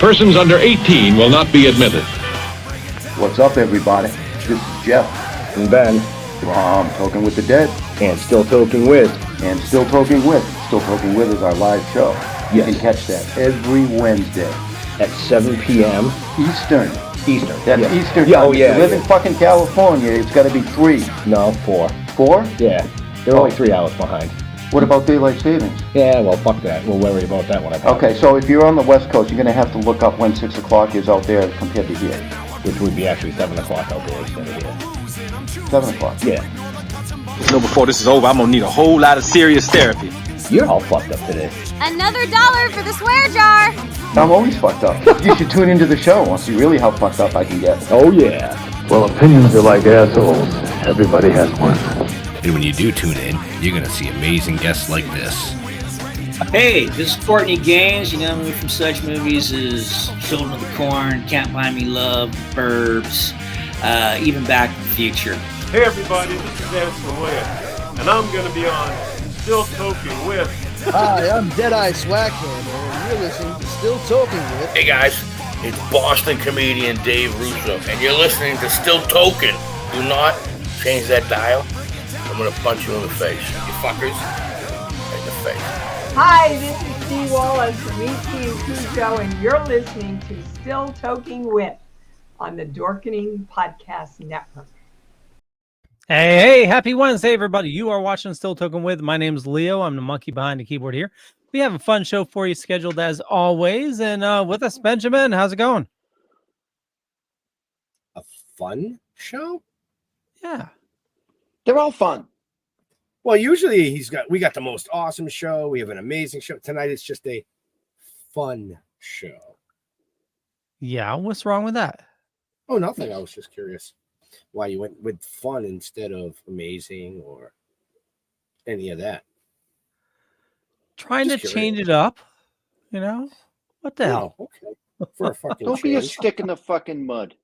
Persons under 18 will not be admitted. What's up, everybody? This is Jeff. And Ben. From Toking with the Dead. And Still Toking With. And Still Toking With. Still Toking With is our live show. You can catch that every Wednesday. At 7 p.m. Eastern. That's Eastern yeah, time. oh, yeah, if you live in fucking California, it's got to be 3. No, 4. 4? Yeah. They're only 3 hours behind. What about daylight savings? Yeah, well, fuck that. We'll worry about that one. Okay, so if you're on the West Coast, you're going to have to look up when 6 o'clock is out there compared to here. Which would be actually 7 o'clock out there instead of here. 7 o'clock? Yeah. You know, before this is over, I'm going to need a whole lot of serious therapy. You're all fucked up today. Another $1 for the swear jar. I'm always fucked up. You should tune into the show and see really how fucked up I can get. Oh, yeah. Well, opinions are like assholes. Everybody has one. And when you do tune in, you're going to see amazing guests like this. Hey, this is Courtney Gaines. You know me from such movies as Children of the Corn, Can't Buy Me Love, Burbs, even Back to the Future. Hey everybody, this is S4E34 and I'm going to be on Still Toking With. Hi, I'm Deadeye Swackhammer, and you're listening to Still Toking With. Hey guys, it's Boston comedian Dave Russo, and you're listening to Still Toking. Do not change that dial. I'm going to punch you in the face. You fuckers. In the face. Hi, this is Steve Wallace from ET&Q Show, and you're listening to Still Toking With on the Dorkening Podcast Network. Hey, happy Wednesday, everybody. You are watching Still Toking With. My name is Leo. I'm the monkey behind the keyboard here. We have a fun show for you scheduled as always. And with us, Benjamin, how's it going? A fun show? Yeah. They're all fun. Well, usually we got the most awesome show. We have an amazing show. Tonight it's just a fun show. Yeah, what's wrong with that? Oh, nothing. I was just curious why you went with fun instead of amazing or any of that. Trying to change it up, you know? What the hell? Okay. For a fucking Don't be a change. stick in the fucking mud.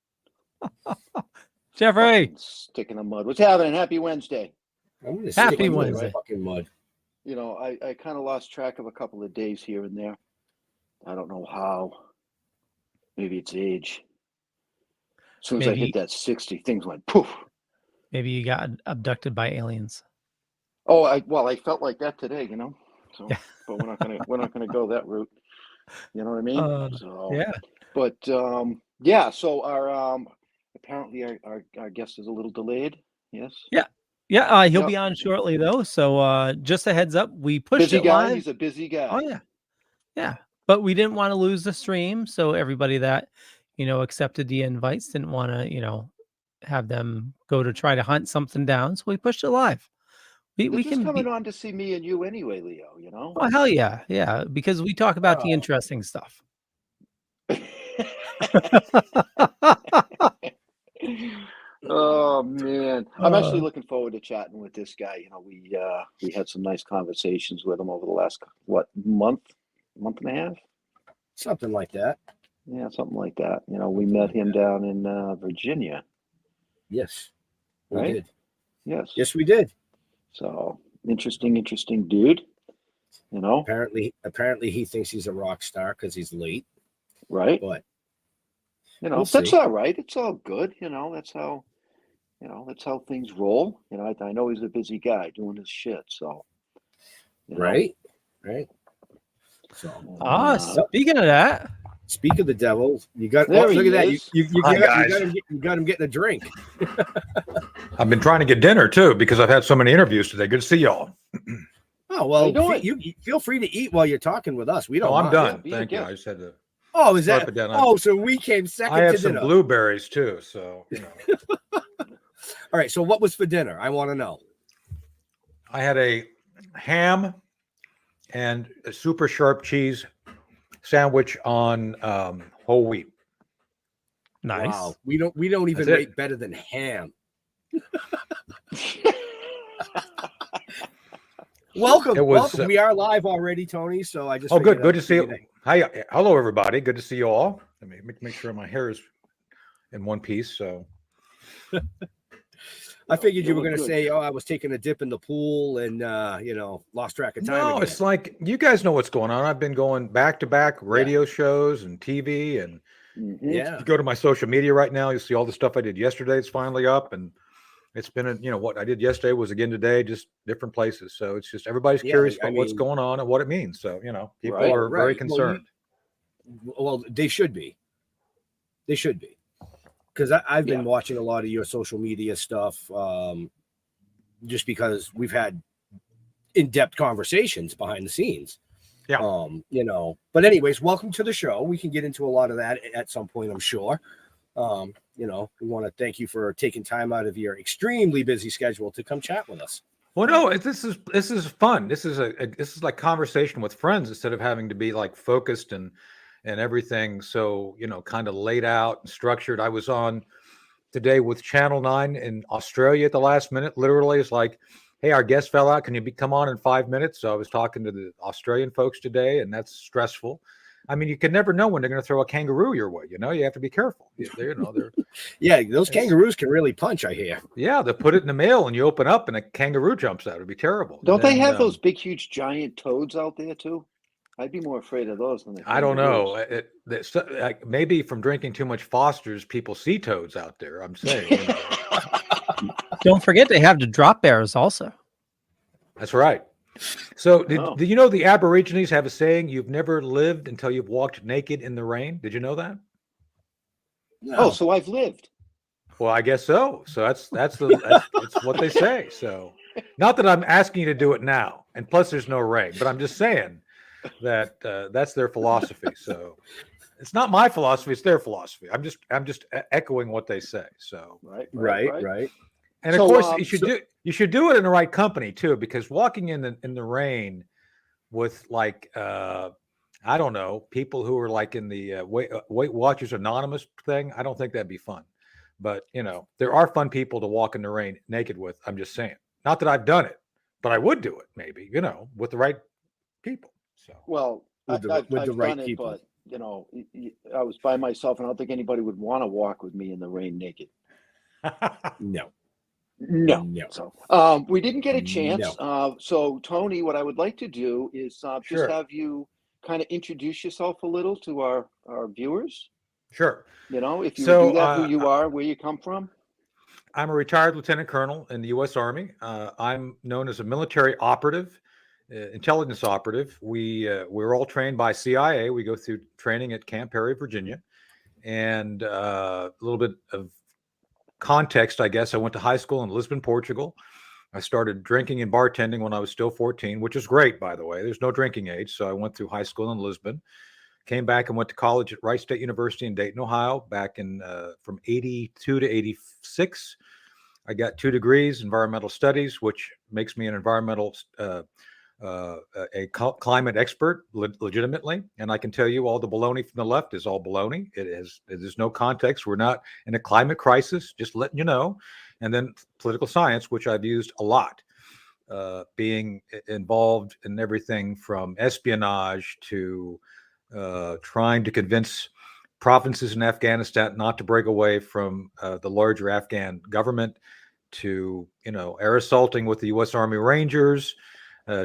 Jeffrey. Fucking stick in the mud. What's happening? Happy Wednesday. I'm gonna Happy stick you in Wednesday. the fucking mud. You know, I kind of lost track of a couple of days here and there. I don't know how. Maybe it's age. As soon as I hit that 60, things went poof. Maybe you got abducted by aliens. Oh, I felt like that today, you know. So, Yeah. but we're not gonna go that route. You know what I mean? Yeah. But yeah. So our apparently our guest is a little delayed. Yes. Yeah. Yeah. He'll be on shortly though. So just a heads up, we pushed busy it guy. live. He's a busy guy. Oh yeah. Yeah. But we didn't want to lose the stream. So everybody that, accepted the invites didn't want to, have them go to try to hunt something down. So we pushed it live. We can coming on to see me and you anyway, Leo, you know? Oh, hell yeah. Yeah. Because we talk about the interesting stuff. Oh man, I'm actually looking forward to chatting with this guy. You know, we had some nice conversations with him over the last month and a half, something like that. Yeah, something like that. You know, we met him down in Virginia. Yes, we right? did. Yes, we did. So interesting dude. You know, apparently he thinks he's a rock star because he's late, right? But that's all right. It's all good. You know, that's how things roll. You know, I know he's a busy guy doing his shit. So, right. So, speaking of that, speak of the devil, you got. There look he at is. that! You got him getting a drink. I've been trying to get dinner too because I've had so many interviews today. Good to see y'all. Oh well, you feel free to eat while you're talking with us. We don't. Oh, I'm mind. done. Thank you. I just had to. Oh, is that? Oh, so we came second. I have to some dinner. blueberries too. So All right. So what was for dinner? I want to know. I had a ham and a super sharp cheese sandwich on whole wheat. Nice. Wow. We don't even rate better than ham. Welcome. We are live already, Tony. So I just good to see you. Hi, hello everybody. Good to see you all. Let me make sure my hair is in one piece. So I figured you were look going to good. say, "Oh, I was taking a dip in the pool and lost track of time." No, again. it's like you guys know what's going on. I've been going back to back radio shows and TV, and Yeah. you go to my social media right now, you'll see all the stuff I did yesterday. It's finally up, and it's been what I did yesterday was again today, just different places. So it's just everybody's curious about what's going on and what it means. So people are very concerned. Well, they should be. They should be, because I've been watching a lot of your social media stuff, just because we've had in-depth conversations behind the scenes. Yeah. But anyways, welcome to the show. We can get into a lot of that at some point, I'm sure. We want to thank you for taking time out of your extremely busy schedule to come chat with us. Well, no, this is fun. This is like conversation with friends instead of having to be like focused and everything. So, kind of laid out and structured. I was on today with Channel 9 in Australia at the last minute. Literally, it's like, hey, our guest fell out. Can you come on in 5 minutes? So I was talking to the Australian folks today, and that's stressful. I mean, you can never know when they're going to throw a kangaroo your way. You have to be careful. They're yeah, those kangaroos can really punch, I hear. Yeah, they put it in the mail, and you open up, and a kangaroo jumps out. It'd be terrible. Don't they have those big, huge, giant toads out there too? I'd be more afraid of those than the kangaroos. I don't know. Maybe from drinking too much Foster's, people see toads out there. I'm saying. Don't forget they have the drop bears also. That's right. So do you know the Aborigines have a saying, you've never lived until you've walked naked in the rain? Did you know that? No. Oh, so I've lived. Well, I guess so. So that's what they say. So not that I'm asking you to do it now. And plus there's no rain, but I'm just saying that that's their philosophy. So it's not my philosophy, it's their philosophy. I'm just echoing what they say. So right. And of course, you should do it in the right company too, because walking in the rain with like I don't know, people who are like in the Weight Watchers Anonymous thing, I don't think that'd be fun. But there are fun people to walk in the rain naked with. I'm just saying, not that I've done it, but I would do it maybe, with the right people. So I've done it, people. But I was by myself, and I don't think anybody would want to walk with me in the rain naked. No. So we didn't get a chance. So Tony, what I would like to do is just have you kind of introduce yourself a little to our viewers. Sure. If you do that, who you are, where you come from. I'm a retired lieutenant colonel in the U.S. Army. I'm known as a military operative, intelligence operative. We're all trained by CIA. We go through training at Camp Perry, Virginia, and a little bit of context, I guess. I went to high school in Lisbon, Portugal. I started drinking and bartending when I was still 14, which is great, by the way. There's no drinking age. So I went through high school in Lisbon, came back and went to college at Wright State University in Dayton, Ohio, back in from 82 to 86. I got 2 degrees, environmental studies, which makes me an environmental climate expert legitimately. And I can tell you all the baloney from the left is all baloney. There's no context. We're not in a climate crisis, just letting you know. And then political science, which I've used a lot, being involved in everything from espionage to trying to convince provinces in Afghanistan not to break away from the larger Afghan government, to air assaulting with the U.S. Army Rangers,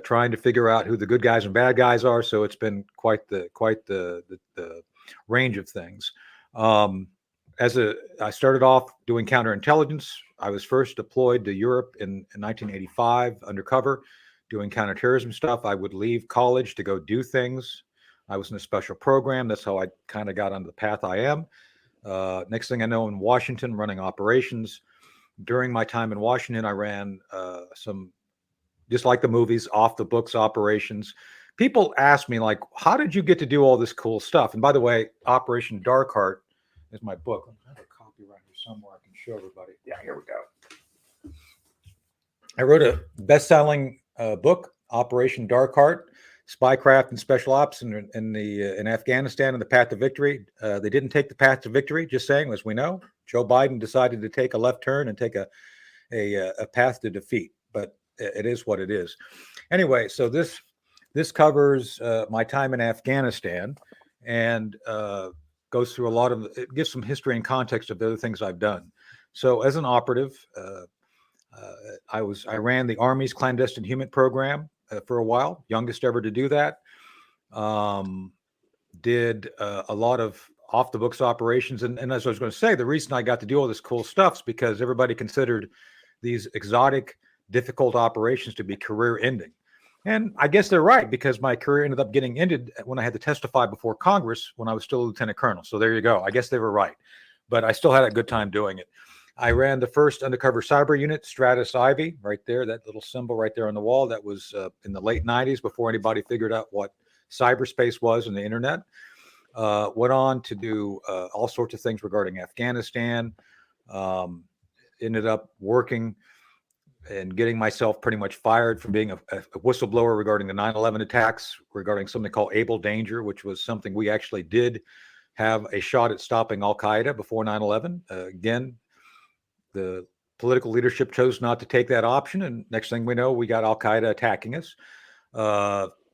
trying to figure out who the good guys and bad guys are. So it's been quite the range of things. I started off doing counterintelligence. I was first deployed to Europe in 1985 undercover, doing counterterrorism stuff. I would leave college to go do things. I was in a special program. That's how I kind of got onto the path I am. Next thing I know, in Washington, running operations. During my time in Washington, I ran some, just like the movies, off the books operations. People ask me, like, how did you get to do all this cool stuff? And by the way, Operation Dark Heart is my book. I have a copy right here somewhere I can show everybody. Yeah, here we go. I wrote a best-selling book, Operation Dark Heart, Spycraft and Special Ops in Afghanistan and the Path to Victory. They didn't take the path to victory, just saying, as we know. Joe Biden decided to take a left turn and take a path to defeat, but it is what it is. Anyway, so this covers my time in Afghanistan and goes through a lot of, it gives some history and context of the other things I've done. So as an operative, I ran the Army's clandestine human program for a while, youngest ever to do that. Did a lot of off the books operations. And as I was going to say, the reason I got to do all this cool stuff is because everybody considered these exotic, difficult operations to be career ending. And I guess they're right, because my career ended up getting ended when I had to testify before Congress when I was still a lieutenant colonel. So there you go. I guess they were right, but I still had a good time doing it. I ran the first undercover cyber unit, Stratus Ivy, right there, that little symbol right there on the wall. That was in the late 90s, before anybody figured out what cyberspace was and the internet. Went on to do all sorts of things regarding Afghanistan. Ended up working and getting myself pretty much fired from being a whistleblower regarding the 9/11 attacks, regarding something called Able Danger, which was something we actually did have a shot at stopping Al-Qaeda before 9/11. Again, the political leadership chose not to take that option, and next thing we know, we got Al-Qaeda attacking us.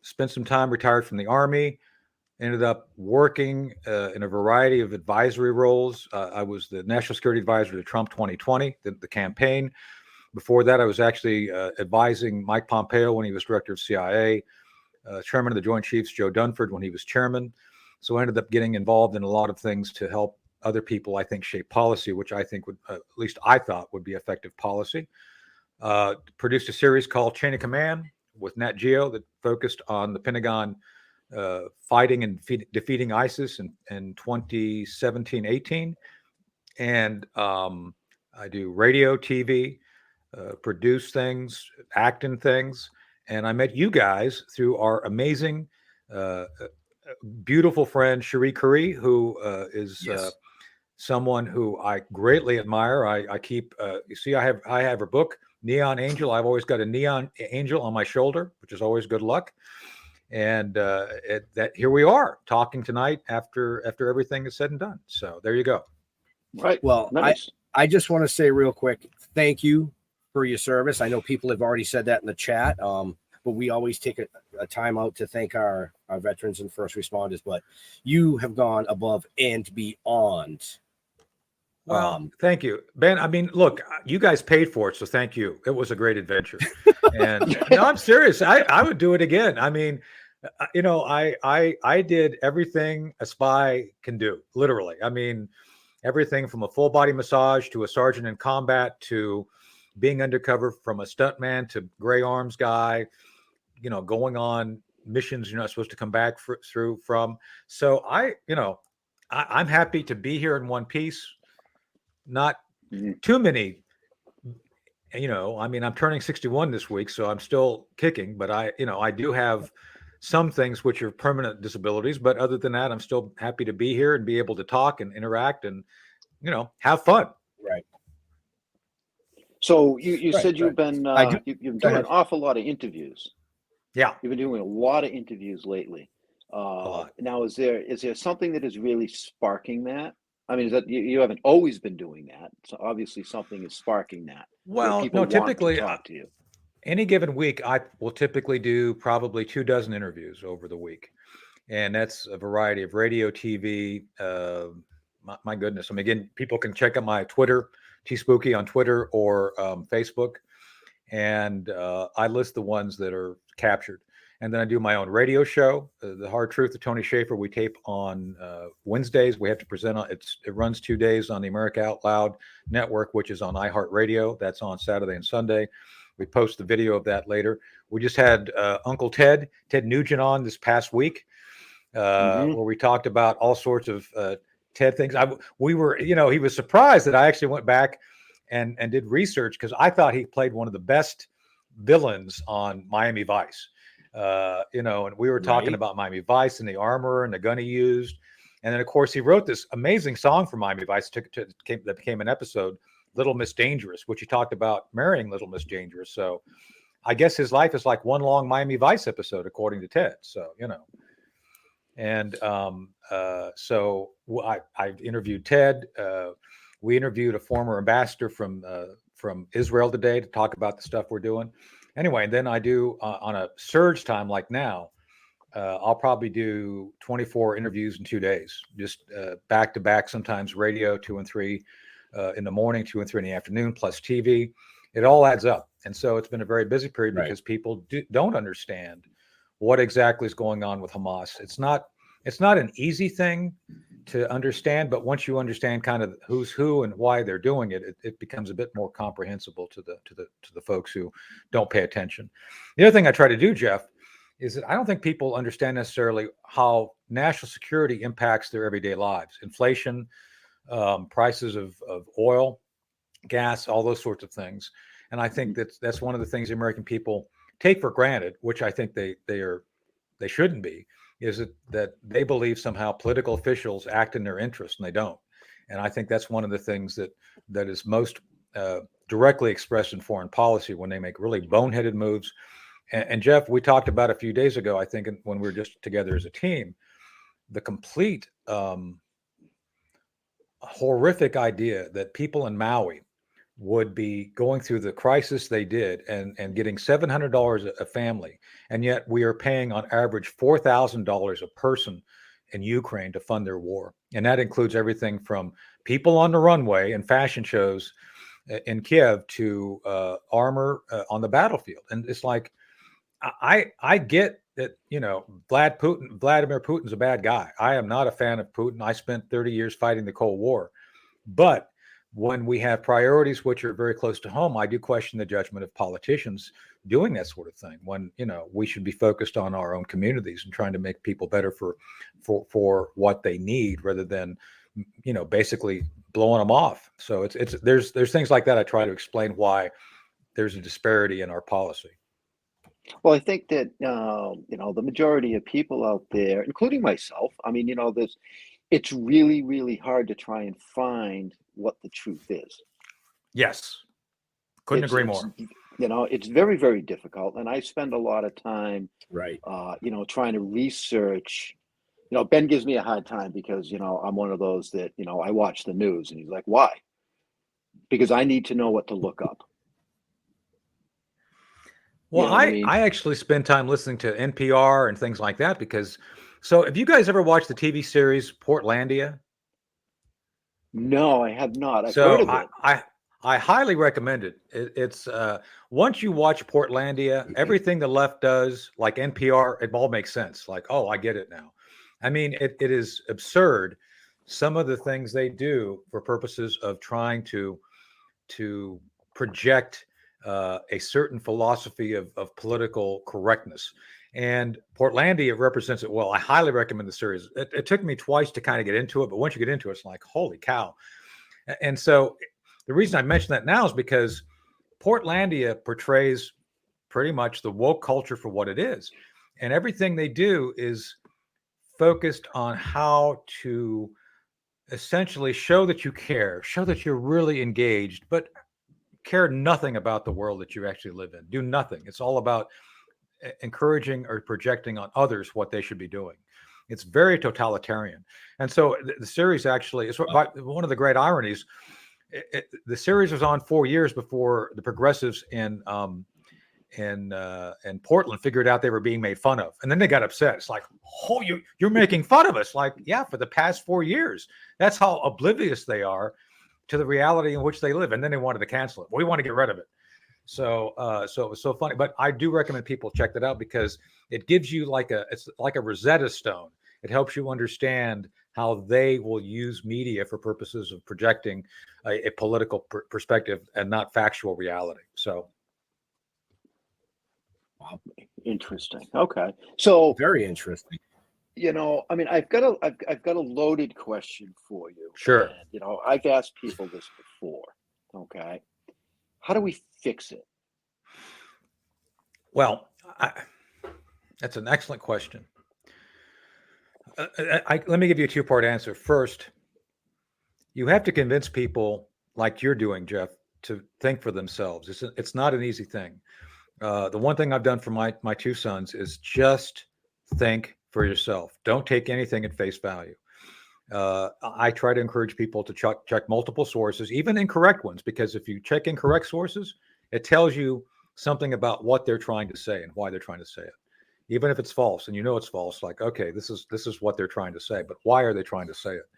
Spent some time, retired from the Army, ended up working in a variety of advisory roles. I was the National Security Advisor to Trump 2020, the campaign. Before that, I was actually advising Mike Pompeo when he was director of CIA, chairman of the Joint Chiefs, Joe Dunford, when he was chairman. So I ended up getting involved in a lot of things to help other people, I think, shape policy, which I think would, at least I thought, would be effective policy. Produced a series called Chain of Command with Nat Geo that focused on the Pentagon fighting and defeating ISIS in 2017-18. And I do radio, TV, produce things, act in things. And I met you guys through our amazing, beautiful friend, Cherie Curry, who is someone who I greatly admire. I keep, you see, I have her book, Neon Angel. I've always got a neon angel on my shoulder, which is always good luck. And that here we are talking tonight after everything is said and done. So there you go. Right. Well, nice. I just want to say real quick, thank you for your service. I know people have already said that in the chat, but we always take a time out to thank our veterans and first responders. But you have gone above and beyond. Well, thank you, Ben. I mean, look, you guys paid for it, so thank you. It was a great adventure. And no, I'm serious. I would do it again. I mean, you know, I did everything a spy can do, literally. I mean, everything from a full body massage to a sergeant in combat to being undercover, from a stuntman to gray arms guy, you know, going on missions you're not supposed to come back through from. So I'm happy to be here in one piece. Not too many, you know, I mean, I'm turning 61 this week, so I'm still kicking, but I do have some things which are permanent disabilities, but other than that, I'm still happy to be here and be able to talk and interact and, you know, have fun. Right. So you said you've been you've been doing an awful lot of interviews. Yeah, you've been doing a lot of interviews lately. Now, is there something that is really sparking that? I mean, is that you haven't always been doing that? So obviously, something is sparking that. Well, people no, typically, want to talk to you. Any given week, I will typically do probably 24 interviews over the week, and that's a variety of radio, TV. My goodness, I mean, again, people can check out my Twitter, T-Spooky on Twitter or Facebook, and I list the ones that are captured. And then I do my own radio show, The Hard Truth of Tony Shaffer. We tape on Wednesdays. We have to present on it runs 2 days on the America Out Loud network, which is on iHeartRadio. That's on Saturday and Sunday. We post the video of that later. We just had Uncle Ted Nugent on this past week, where we talked about all sorts of Ted things. We were, you know, he was surprised that I actually went back and did research, because I thought he played one of the best villains on Miami Vice. You know, and we were talking about Miami Vice and the armor and the gun he used. And then, of course, he wrote this amazing song for Miami Vice that became an episode, Little Miss Dangerous, which he talked about marrying Little Miss Dangerous. So I guess his life is like one long Miami Vice episode, according to Ted. So, you know, and so I interviewed Ted. We interviewed a former ambassador from Israel today to talk about the stuff we're doing. Anyway, and then I do on a surge time like now, I'll probably do 24 interviews in 2 days, just back to back, sometimes radio 2 and 3, in the morning, 2 and 3 in the afternoon, plus TV. It all adds up. And so it's been a very busy period because people don't understand what exactly is going on with Hamas. It's not an easy thing to understand, but once you understand kind of who's who and why they're doing it, it becomes a bit more comprehensible to the folks who don't pay attention. The other thing I try to do, Jeff, is that I don't think people understand necessarily how national security impacts their everyday lives. Inflation, prices of oil, gas, all those sorts of things. And I think that's one of the things the American people take for granted, which I think they shouldn't be, is that they believe somehow political officials act in their interest, and they don't. And I think that's one of the things that is most directly expressed in foreign policy when they make really boneheaded moves. And Jeff, we talked about a few days ago, I think, when we were just together as a team, the complete horrific idea that people in Maui would be going through the crisis they did and getting $700 a family. And yet we are paying on average $4,000 a person in Ukraine to fund their war. And that includes everything from people on the runway and fashion shows in Kiev to armor on the battlefield. And it's like, I get that, Vladimir Putin's a bad guy. I am not a fan of Putin. I spent 30 years fighting the Cold War. But when we have priorities which are very close to home, I do question the judgment of politicians doing that sort of thing when, we should be focused on our own communities and trying to make people better for what they need rather than, basically blowing them off. So there's things like that. I try to explain why there's a disparity in our policy. Well, I think that, the majority of people out there, including myself, it's really, really hard to try and find what the truth is. Yes. Couldn't agree more. It's very, very difficult. And I spend a lot of time, trying to research. Ben gives me a hard time because, I'm one of those that, I watch the news and he's like, why? Because I need to know what to look up. Well, I actually spend time listening to NPR and things like that because, so have you guys ever watched the TV series Portlandia? No, I have not. I've heard of it. I highly recommend it. It's once you watch Portlandia, everything the left does, like NPR, it all makes sense. Like, oh, I get it now. I mean, it is absurd. Some of the things they do for purposes of trying to project a certain philosophy of political correctness. And Portlandia represents it well. I highly recommend the series. It took me twice to kind of get into it, but once you get into it, it's like, holy cow. And so the reason I mention that now is because Portlandia portrays pretty much the woke culture for what it is. And everything they do is focused on how to essentially show that you care, show that you're really engaged, but care nothing about the world that you actually live in. Do nothing. It's all about encouraging or projecting on others what they should be doing. It's very totalitarian. And so the series actually is one of the great ironies. The series was on 4 years before the progressives in Portland figured out they were being made fun of. And then they got upset. It's like, oh, you're making fun of us. Like, yeah, for the past 4 years. That's how oblivious they are to the reality in which they live. And then they wanted to cancel it. We want to get rid of it. So it was so funny. But I do recommend people check that out because it gives you it's like a Rosetta Stone. It helps you understand how they will use media for purposes of projecting a political perspective and not factual reality. So. Wow. Interesting. Okay. So very interesting. I've got a loaded question for you. Sure. And, I've asked people this before. Okay. How do we fix it? Well, that's an excellent question. Let me give you a two-part answer. First, you have to convince people like you're doing, Jeff, to think for themselves. It's not an easy thing. The one thing I've done for my two sons is just think for yourself. Don't take anything at face value. I try to encourage people to check multiple sources, even incorrect ones, because if you check incorrect sources, it tells you something about what they're trying to say and why they're trying to say it. even if it's false, and you know it's false. Like, okay, this is what they're trying to say, but why are they trying to say it?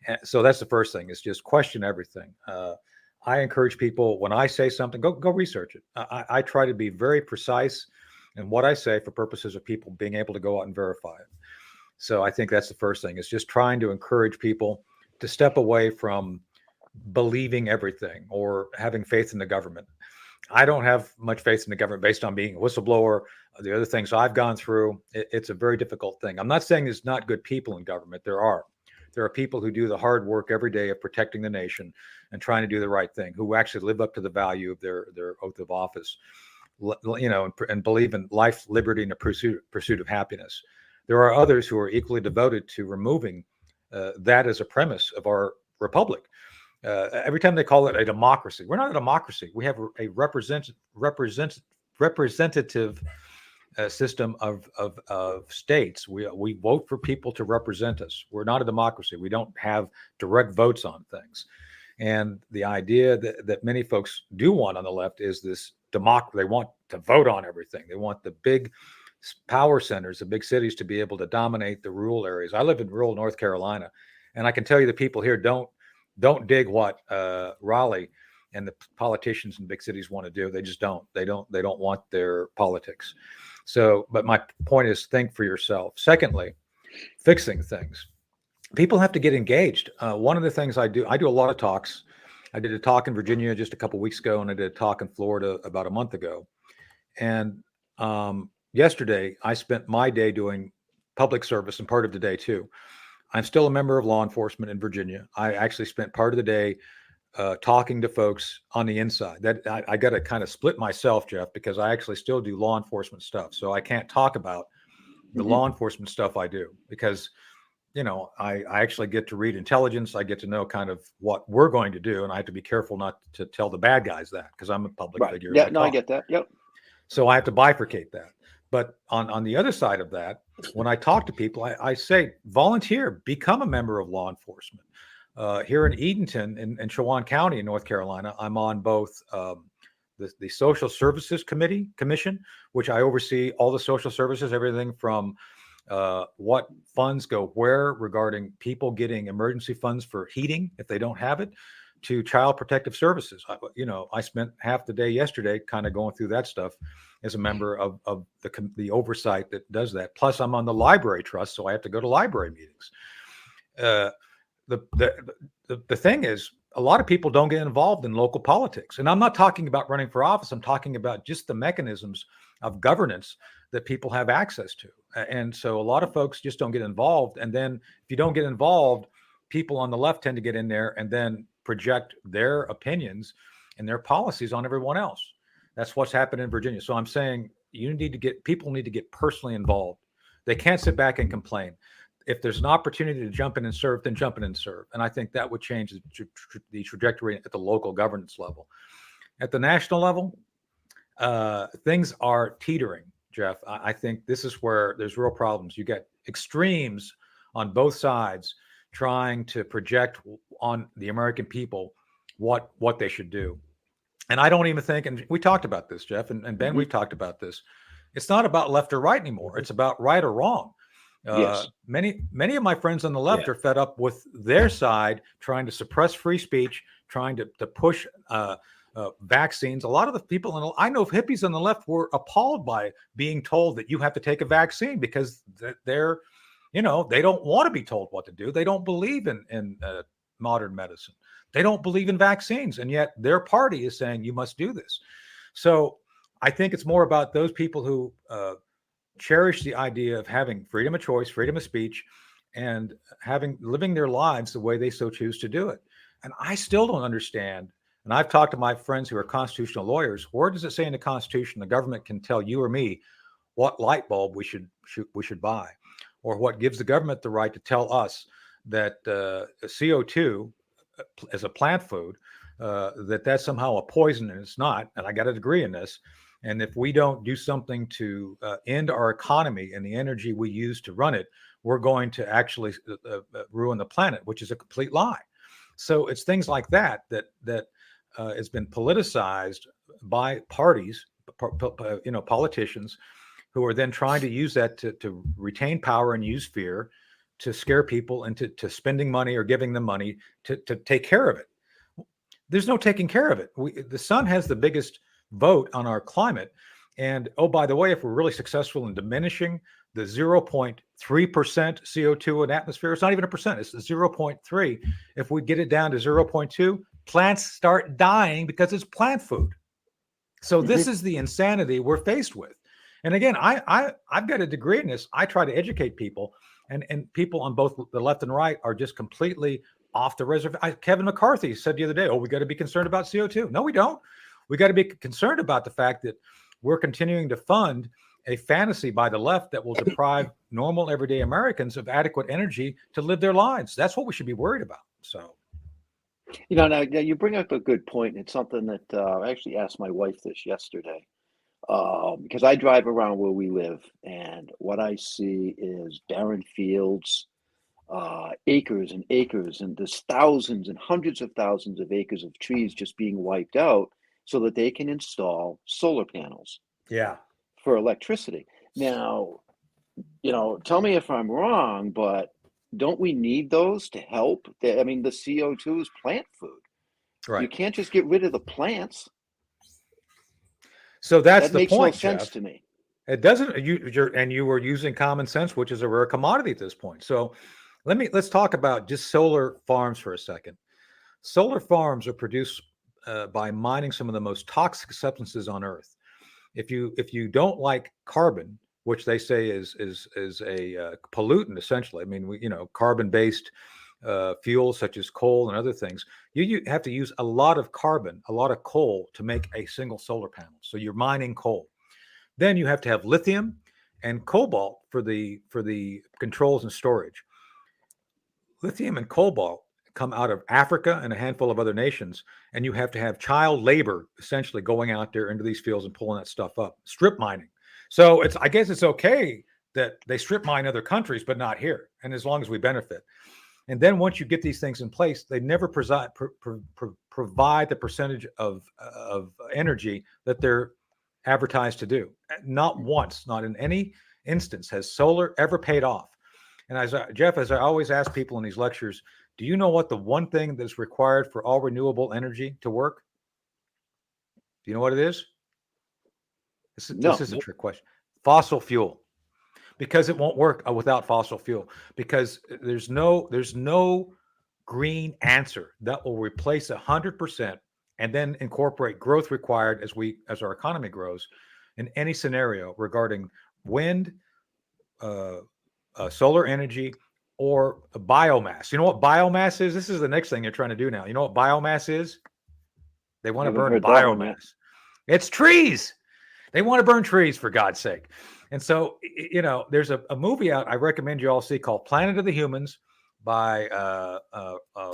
And so that's the first thing, is just question everything. I encourage people, when I say something, go research it. I try to be very precise in what I say for purposes of people being able to go out and verify it. So I think that's the first thing, is just trying to encourage people to step away from believing everything or having faith in the government. I don't have much faith in the government based on being a whistleblower. The other things I've gone through, it's a very difficult thing. I'm not saying there's not good people in government. There are people who do the hard work every day of protecting the nation and trying to do the right thing, who actually live up to the value of their oath of office, and believe in life, liberty, and the pursuit of happiness. There are others who are equally devoted to removing that as a premise of our republic. Every time they call it a democracy, we're not a democracy. We have a representative system of states. We vote for people to represent us. We're not a democracy. We don't have direct votes on things. And the idea that many folks do want on the left is this democracy. They want to vote on everything. They want the big power centers, the big cities, to be able to dominate the rural areas. I live in rural North Carolina, and I can tell you the people here don't dig what Raleigh and the politicians in big cities want to do. They just don't. They don't want their politics. So, but my point is, think for yourself. Secondly, fixing things. People have to get engaged. One of the things I do a lot of talks. I did a talk in Virginia just a couple of weeks ago, and I did a talk in Florida about a month ago. And yesterday, I spent my day doing public service, and part of the day too. I'm still a member of law enforcement in Virginia. I actually spent part of the day talking to folks on the inside. That I got to kind of split myself, Jeff, because I actually still do law enforcement stuff. So I can't talk about the law enforcement stuff I do, because I actually get to read intelligence. I get to know kind of what we're going to do, and I have to be careful not to tell the bad guys that, because I'm a public figure. Yeah, no, I get that. Yep. So I have to bifurcate that. But on the other side of that, when I talk to people, I say, volunteer, become a member of law enforcement. Here in Edenton, in Chowan County in North Carolina, I'm on both the Social Services Commission, which I oversee all the social services, everything from what funds go where regarding people getting emergency funds for heating if they don't have it, to child protective services. I spent half the day yesterday kind of going through that stuff as a member of the oversight that does that. Plus, I'm on the library trust, so I have to go to library meetings. The thing is, a lot of people don't get involved in local politics, and I'm not talking about running for office. I'm talking about just the mechanisms of governance that people have access to. And so a lot of folks just don't get involved. And then if you don't get involved, people on the left tend to get in there and then project their opinions and their policies on everyone else. That's what's happened in Virginia. So I'm saying people need to get personally involved. They can't sit back and complain. If there's an opportunity to jump in and serve, then jump in and serve. And I think that would change the trajectory at the local governance level. At the national level, things are teetering, Jeff. I think this is where there's real problems. You get extremes on both sides trying to project on the American people what they should do. And I don't even think, and we talked about this, Jeff, and Ben, we've talked about this. It's not about left or right anymore. It's about right or wrong. Yes. Many of my friends on the left are fed up with their side trying to suppress free speech, trying to push vaccines. A lot of the people, I know hippies on the left were appalled by being told that you have to take a vaccine because they're, they don't want to be told what to do. They don't believe in modern medicine. They don't believe in vaccines. And yet their party is saying you must do this. So I think it's more about those people who cherish the idea of having freedom of choice, freedom of speech, and living their lives the way they so choose to do it. And I still don't understand. And I've talked to my friends who are constitutional lawyers. Where does it say in the Constitution the government can tell you or me what light bulb we should buy, or what gives the government the right to tell us that CO2 as a plant food, that's somehow a poison, and it's not. And I got a degree in this. And if we don't do something to end our economy and the energy we use to run it, we're going to actually ruin the planet, which is a complete lie. So it's things like that has been politicized by parties, politicians, who are then trying to use that to retain power and use fear to scare people into spending money or giving them money to take care of it. There's no taking care of it. The sun has the biggest vote on our climate. And oh, by the way, if we're really successful in diminishing the 0.3% CO2 in atmosphere, it's not even a percent, it's 0.3. If we get it down to 0.2, plants start dying because it's plant food. So this is the insanity we're faced with. And again, I've got a degree in this. I try to educate people, and people on both the left and right are just completely off the reservation. Kevin McCarthy said the other day, oh, we got to be concerned about CO2. No, we don't. We got to be concerned about the fact that we're continuing to fund a fantasy by the left that will deprive normal everyday Americans of adequate energy to live their lives. That's what we should be worried about. So, now you bring up a good point. It's something that I actually asked my wife this yesterday, because I drive around where we live, and what I see is barren fields, acres and acres, and there's thousands and hundreds of thousands of acres of trees just being wiped out so that they can install solar panels. Yeah. For electricity. Now, tell me if I'm wrong, but don't we need those to help? I mean, the CO2 is plant food. Right. You can't just get rid of the plants. So that makes point, no sense Jeff. to me. It doesn't. You were using common sense, which is a rare commodity at this point. So let's talk about just solar farms for a second. Solar farms are produced by mining some of the most toxic substances on Earth. If you don't like carbon, which they say is a pollutant essentially, I mean, carbon-based fuels such as coal and other things, you have to use a lot of carbon, a lot of coal to make a single solar panel. So you're mining coal. Then you have to have lithium and cobalt for the controls and storage. Lithium and cobalt come out of Africa and a handful of other nations, and you have to have child labor essentially going out there into these fields and pulling that stuff up, strip mining. So I guess it's okay that they strip mine other countries, but not here, and as long as we benefit. And then once you get these things in place, they never provide the percentage of energy that they're advertised to do. Not once, not in any instance has solar ever paid off. And Jeff, as I always ask people in these lectures, do you know what the one thing that's required for all renewable energy to work? Do you know what it is? This is a trick question. Fossil fuel. Because it won't work without fossil fuel. Because there's no green answer that will replace 100% and then incorporate growth required as our economy grows in any scenario regarding wind, solar energy, or biomass. You know what biomass is? This is the next thing you're trying to do now. You know what biomass is? They want to burn biomass. It's trees. They want to burn trees, for God's sake. And so, there's a movie out I recommend you all see called Planet of the Humans by,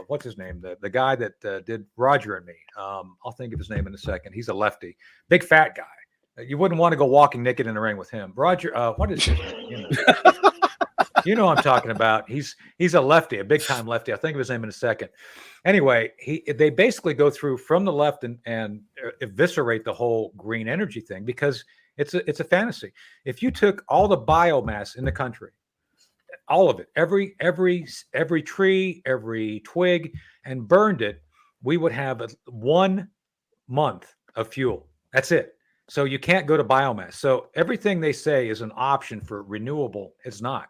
what's his name? The guy that did Roger and Me. I'll think of his name in a second. He's a lefty. Big fat guy. You wouldn't want to go walking naked in the rain with him. Roger, what is his name? You know what I'm talking about. He's a lefty, a big time lefty. I'll think of his name in a second. Anyway, they basically go through from the left and eviscerate the whole green energy thing because it's a fantasy. If you took all the biomass in the country, all of it, every tree, every twig, and burned it, we would have 1 month of fuel. That's it. So you can't go to biomass. So everything they say is an option for renewable. It's not.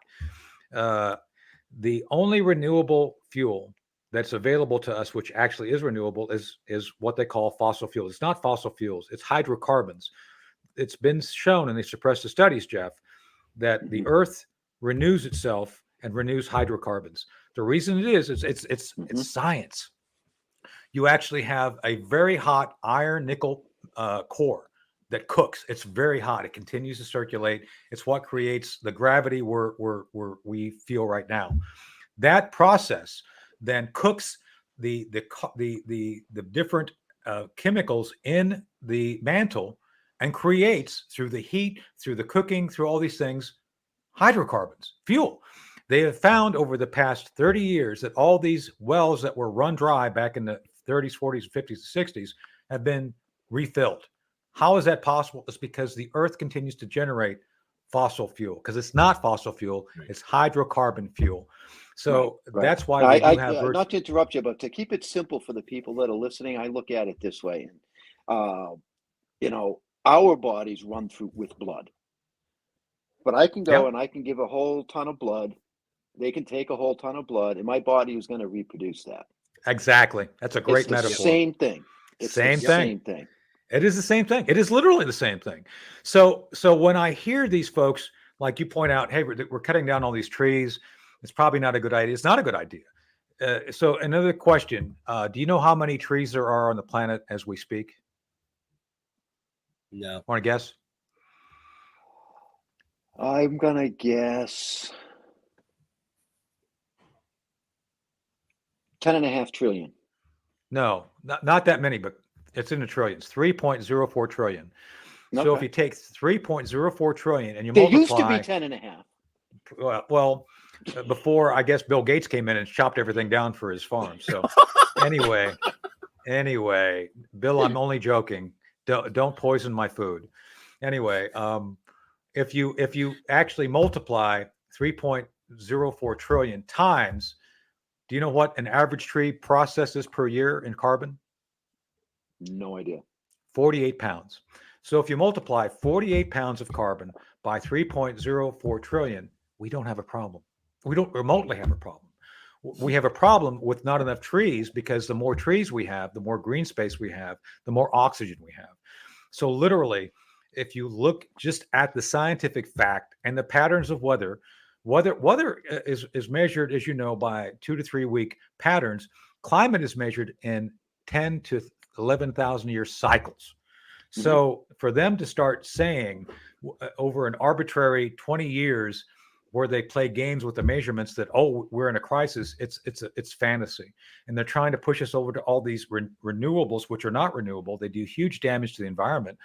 The only renewable fuel that's available to us, which actually is renewable, is what they call fossil fuels. It's not fossil fuels. It's hydrocarbons. It's been shown, and they suppressed the studies, Jeff, that the Earth renews itself and renews hydrocarbons. The reason it is it's science. You actually have a very hot iron nickel core that cooks. It's very hot. It continues to circulate. It's what creates the gravity we feel right now. That process then cooks the different chemicals in the mantle and creates, through the heat, through the cooking, through all these things, hydrocarbons, fuel. They have found over the past 30 years that all these wells that were run dry back in the 30s, 40s, 50s, 60s have been refilled. How is that possible? It's because the Earth continues to generate fossil fuel, because it's not fossil fuel, it's hydrocarbon fuel. So Right. that's why we do have not to interrupt you, but to keep it simple for the people that are listening, I look at it this way. You know, our bodies run through with blood. But I can go and I can give a whole ton of blood. They can take a whole ton of blood, and my body is going to reproduce that. Exactly. That's a great metaphor. Same thing. It's same the thing. Same thing. It is the same thing. It is literally the same thing. So when I hear these folks, like you point out, hey, we're cutting down all these trees, it's probably not a good idea. It's not a good idea. So another question, do you know how many trees there are on the planet as we speak? No. Want to guess? I'm going to guess 10.5 trillion. No, not that many, but it's in the trillions, 3.04 trillion. Okay. So if you take 3.04 trillion and you There multiply, used to be 10.5. Well, before I guess Bill Gates came in and chopped everything down for his farm. So anyway, Bill, I'm only joking. Don't poison my food. Anyway, if you actually multiply 3.04 trillion times, do you know what an average tree processes per year in carbon? No idea. 48 pounds. So if you multiply 48 pounds of carbon by 3.04 trillion, we don't have a problem. We don't remotely have a problem. We have a problem with not enough trees, because the more trees we have, the more green space we have, the more oxygen we have. So literally, if you look just at the scientific fact and the patterns of weather is measured, as you know, by 2 to 3 week patterns. Climate is measured in 10 to 11,000 year cycles. So for them to start saying over an arbitrary 20 years where they play games with the measurements that, oh, we're in a crisis, it's fantasy. And they're trying to push us over to all these renewables, which are not renewable. They do huge damage to the environment.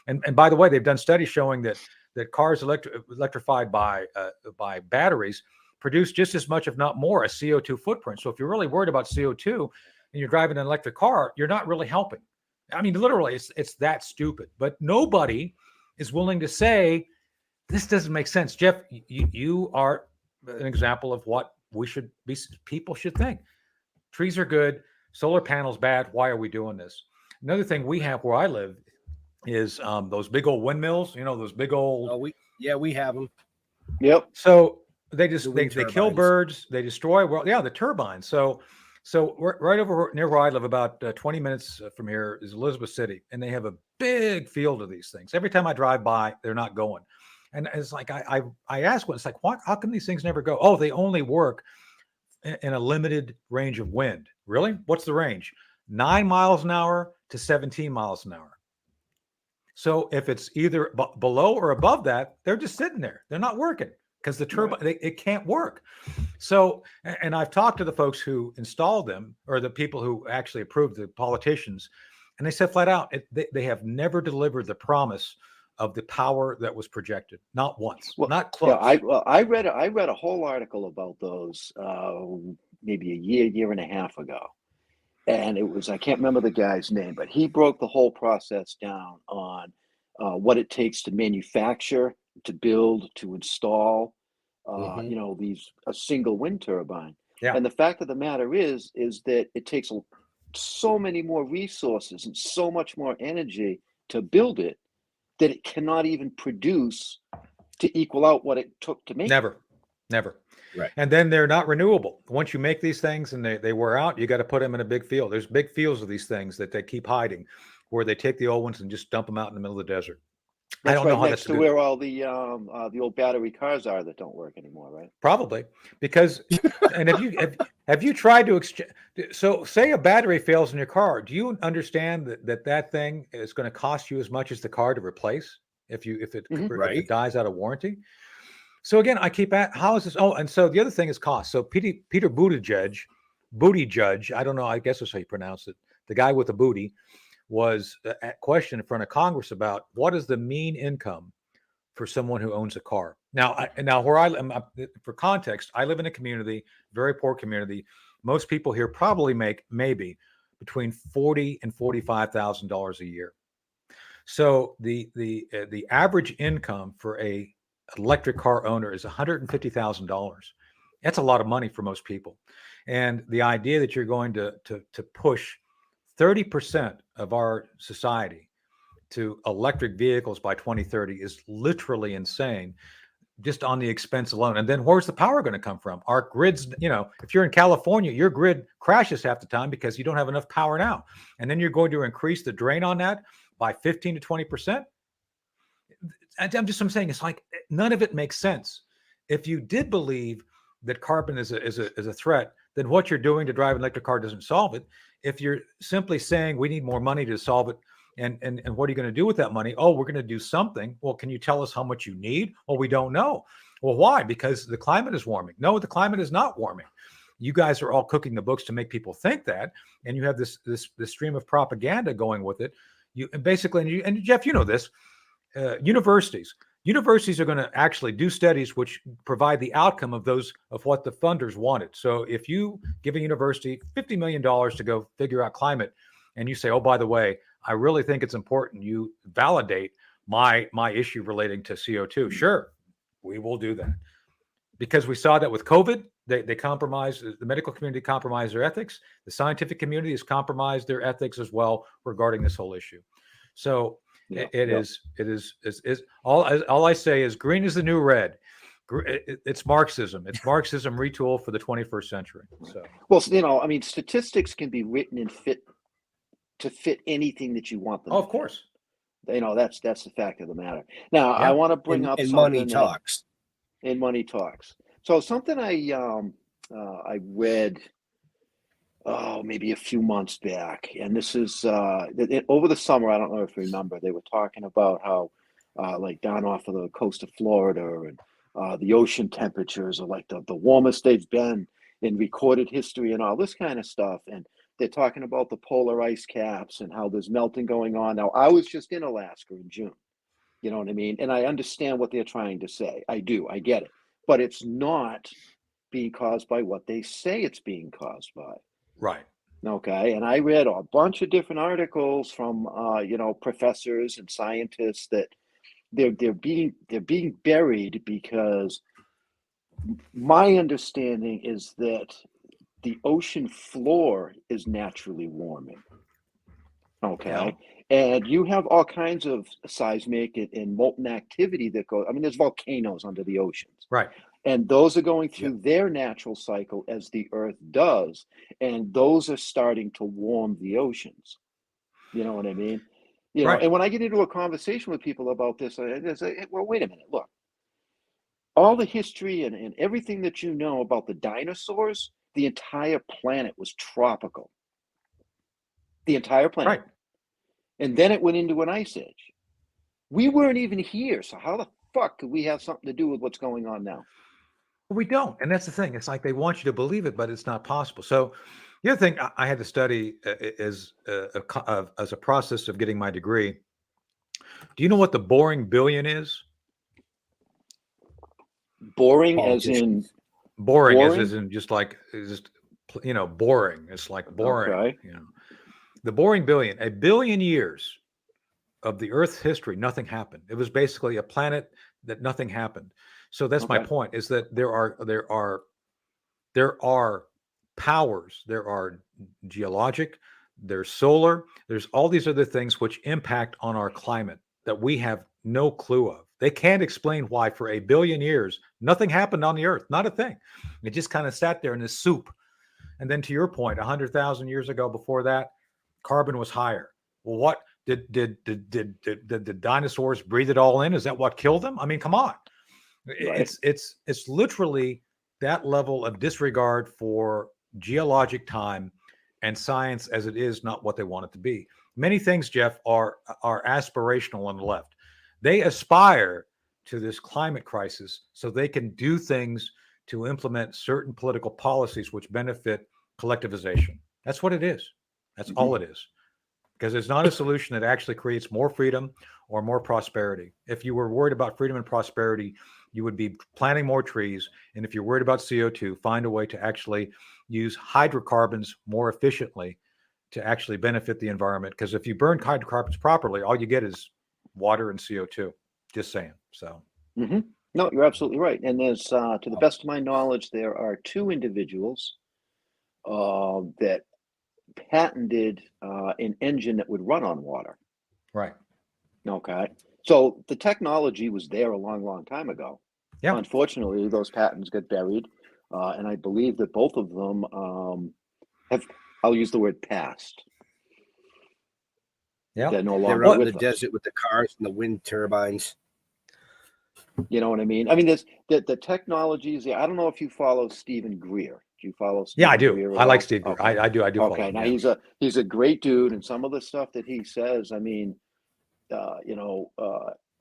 And by the way, they've done studies showing that cars electrified by batteries produce just as much, if not more, a CO2 footprint. So if you're really worried about CO2 and you're driving an electric car, you're not really helping. I mean, literally, it's that stupid. But nobody is willing to say, this doesn't make sense. Jeff, you are an example of what people should think. Trees are good. Solar panels bad. Why are we doing this? Another thing we have where I live is those big old windmills, those big old. We have them. Yep. So they kill birds. They destroy. The turbines. So right over near where I live, about 20 minutes from here, is Elizabeth City, and they have a big field of these things. Every time I drive by, they're not going. And it's like I ask one, it's like, what? How come these things never go? Oh, they only work in a limited range of wind. Really? What's the range? 9 miles an hour to 17 miles an hour. So if it's either below or above that, they're just sitting there. They're not working because the turbine, it can't work. So, and I've talked to the folks who installed them, or the people who actually approved, the politicians, and they said flat out, they have never delivered the promise of the power that was projected. Not once, not close. Yeah, I read a whole article about those maybe a year and a half ago. And it was, I can't remember the guy's name, but he broke the whole process down on what it takes to manufacture, to build, to install, a single wind turbine. Yeah. And the fact of the matter is that it takes so many more resources and so much more energy to build it that it cannot even produce to equal out what it took to make it. Never. Right. And then they're not renewable. Once you make these things and they wear out, you got to put them in a big field. There's big fields of these things that they keep hiding, where they take the old ones and just dump them out in the middle of the desert. That's I don't know how next that's to where all the old battery cars are that don't work anymore, right? Probably, because and have you tried to exchange? So say a battery fails in your car. Do you understand that thing is going to cost you as much as the car to replace if it dies out of warranty? So again, I keep at, how is this? Oh, and so the other thing is cost. So Peter Buttigieg, I don't know, I guess that's how you pronounce it, the guy with the booty, was questioned in front of Congress about what is the mean income for someone who owns a car. Now where I live, for context, I live in a community, very poor community. Most people here probably make maybe between $40,000 and $45,000 a year. So the average income for a electric car owner is $150,000. That's a lot of money for most people. And the idea that you're going to push 30% of our society to electric vehicles by 2030 is literally insane, just on the expense alone. And then where's the power going to come from? Our grids, if you're in California, your grid crashes half the time because you don't have enough power now. And then you're going to increase the drain on that by 15 to 20%. I'm saying it's like none of it makes sense. If you did believe that carbon is a threat, then what you're doing to drive an electric car doesn't solve it. If you're simply saying we need more money to solve it, and what are you going to do with that money? Oh, we're going to do something. Well, can you tell us how much you need? Well, we don't know. Well, why? Because the climate is warming. No, the climate is not warming. You guys are all cooking the books to make people think that, and you have this stream of propaganda going with it. And basically, and Jeff, you know this. Universities are going to actually do studies which provide the outcome of what the funders wanted. So if you give a university $50 million to go figure out climate, and you say, oh, by the way, I really think it's important you validate my issue relating to CO2. Sure, we will do that. Because we saw that with COVID, they compromised, the medical community compromised their ethics. The scientific community has compromised their ethics as well regarding this whole issue. So it is all I say is green is the new red. It's Marxism. It's Marxism retooled for the 21st century. So, well, statistics can be written and fit anything that you want them. Oh, of course. That's the fact of the matter. Now, I want to bring up something. Money talks. And money talks. So something I read, maybe a few months back, and this is over the summer. I don't know if you remember. They were talking about how, like down off of the coast of Florida, and the ocean temperatures are like the warmest they've been in recorded history, and all this kind of stuff. And they're talking about the polar ice caps and how there's melting going on. Now, I was just in Alaska in June. You know what I mean? And I understand what they're trying to say. I do. I get it. But it's not being caused by what they say it's being caused by. Right. Okay. And I read a bunch of different articles from, professors and scientists that they're being buried, because my understanding is that the ocean floor is naturally warming. Okay. Yeah. And you have all kinds of seismic and molten activity that goes. There's volcanoes under the oceans. Right. And those are going through their natural cycle as the Earth does. And those are starting to warm the oceans. You know what I mean? Right. And when I get into a conversation with people about this, I say, well, wait a minute, look. All the history and everything that you know about the dinosaurs, the entire planet was tropical. The entire planet. Right. And then it went into an ice age. We weren't even here. So how the fuck could we have something to do with what's going on now? We don't. And that's the thing. It's like they want you to believe it, but it's not possible. So the other thing I had to study is as a process of getting my degree. Do you know what the boring billion is? Boring as in? Boring as in just boring. It's like boring. Okay. The boring billion, a billion years of the Earth's history, nothing happened. It was basically a planet that nothing happened. So that's my point, is that there are powers, there are geologic, there's solar, there's all these other things which impact on our climate that we have no clue of. They can't explain why for a billion years, nothing happened on the Earth, not a thing. It just kind of sat there in this soup. And then to your point, 100,000 years ago before that, carbon was higher. Well, what did the dinosaurs breathe it all in? Is that what killed them? Come on. Right. It's literally that level of disregard for geologic time and science as it is not what they want it to be. Many things, Jeff, are aspirational on the left. They aspire to this climate crisis so they can do things to implement certain political policies which benefit collectivization. That's what it is. That's all it is. Because it's not a solution that actually creates more freedom or more prosperity. If you were worried about freedom and prosperity, you would be planting more trees. And if you're worried about CO2, find a way to actually use hydrocarbons more efficiently to actually benefit the environment. Because if you burn hydrocarbons properly, all you get is water and CO2. Just saying. So. No, you're absolutely right. And there's, to the best of my knowledge, there are 2 individuals that patented an engine that would run on water. Right. Okay. So the technology was there a long, long time ago. Yeah. Unfortunately, those patents got buried. And I believe that both of them have, I'll use the word passed. Yeah. They're no They're longer out in with the them. desert with the cars and the wind turbines. You know what I mean? I mean, there's the technologies. I don't know if you follow Stephen Greer. Do you follow Stephen Yeah, I do. Greer at I like all? Steve Greer. Okay. I do follow Okay. him, Now yeah. he's a great dude, and some of the stuff that he says, I mean,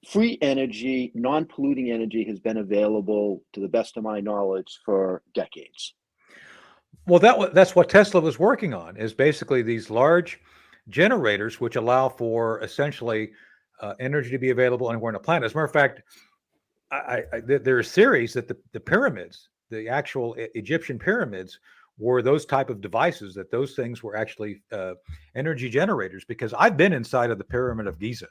free energy, non-polluting energy has been available, to the best of my knowledge, for decades. Well, that's what Tesla was working on, is basically these large generators which allow for essentially energy to be available anywhere on the planet. As a matter of fact, there are series that the pyramids, the actual Egyptian pyramids, were those type of devices, that those things were actually energy generators. Because I've been inside of the Pyramid of Giza,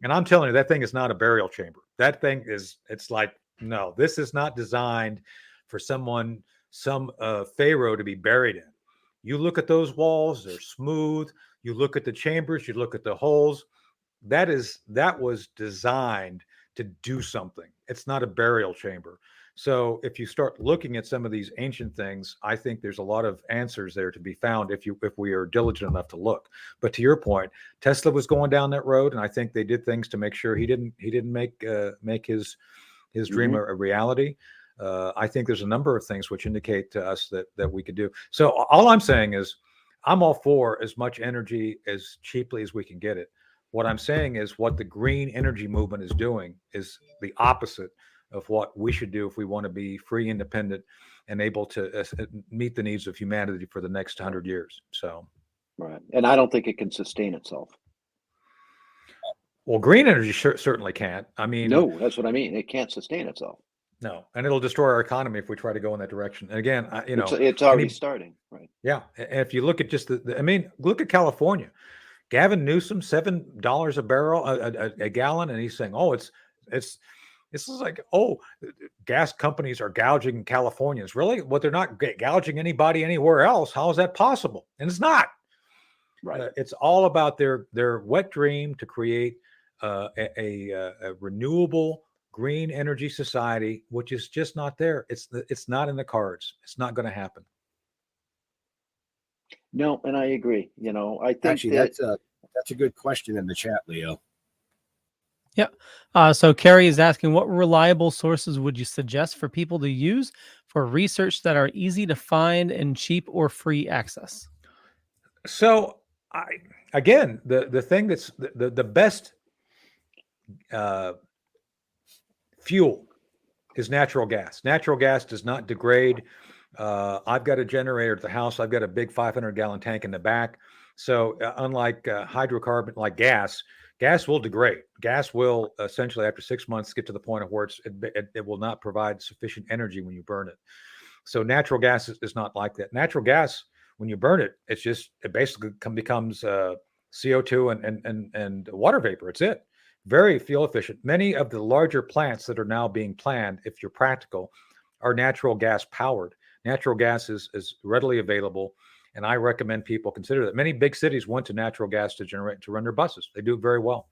and I'm telling you, that thing is not a burial chamber. That thing is, it's like, no, this is not designed for some pharaoh to be buried in. You look at those walls, they're smooth. You look at the chambers, you look at the holes. That was designed to do something. It's not a burial chamber. So if you start looking at some of these ancient things, I think there's a lot of answers there to be found if we are diligent enough to look. But to your point, Tesla was going down that road, and I think they did things to make sure he didn't make his dream a reality. I think there's a number of things which indicate to us that we could do. So all I'm saying is, I'm all for as much energy as cheaply as we can get it. What I'm saying is, what the green energy movement is doing is the opposite of what we should do if we want to be free, independent, and able to meet the needs of humanity for the next 100 years. So, right. And I don't think it can sustain itself. Well, green energy certainly can't. I mean, no, that's what I mean. It can't sustain itself. No, and it'll destroy our economy if we try to go in that direction. And again, it's already starting, right? Yeah, and if you look at just look at California. Gavin Newsom, $7 a barrel, a gallon, and he's saying, "Oh, it's like, oh, gas companies are gouging Californians." Really? What, they're not gouging anybody anywhere else? How is that possible? And it's not. Right. It's all about their wet dream to create a renewable green energy society, which is just not there. It's not in the cards. It's not going to happen. No, and I agree. I think actually that's a good question in the chat, Leo. Yeah. So Carrie is asking, what reliable sources would you suggest for people to use for research that are easy to find and cheap or free access? So the thing that's the best fuel is natural gas. Natural gas does not degrade. I've got a generator at the house. I've got a big 500-gallon tank in the back. So unlike hydrocarbon, like gas will degrade. Gas will essentially, after 6 months, get to the point of where it will not provide sufficient energy when you burn it. So natural gas is not like that. Natural gas, when you burn it, it basically becomes CO2 and water vapor. It's it. Very fuel efficient. Many of the larger plants that are now being planned, if you're practical, are natural gas powered. Natural gas is readily available, and I recommend people consider that. Many big cities went to natural gas to run their buses. They do it very well.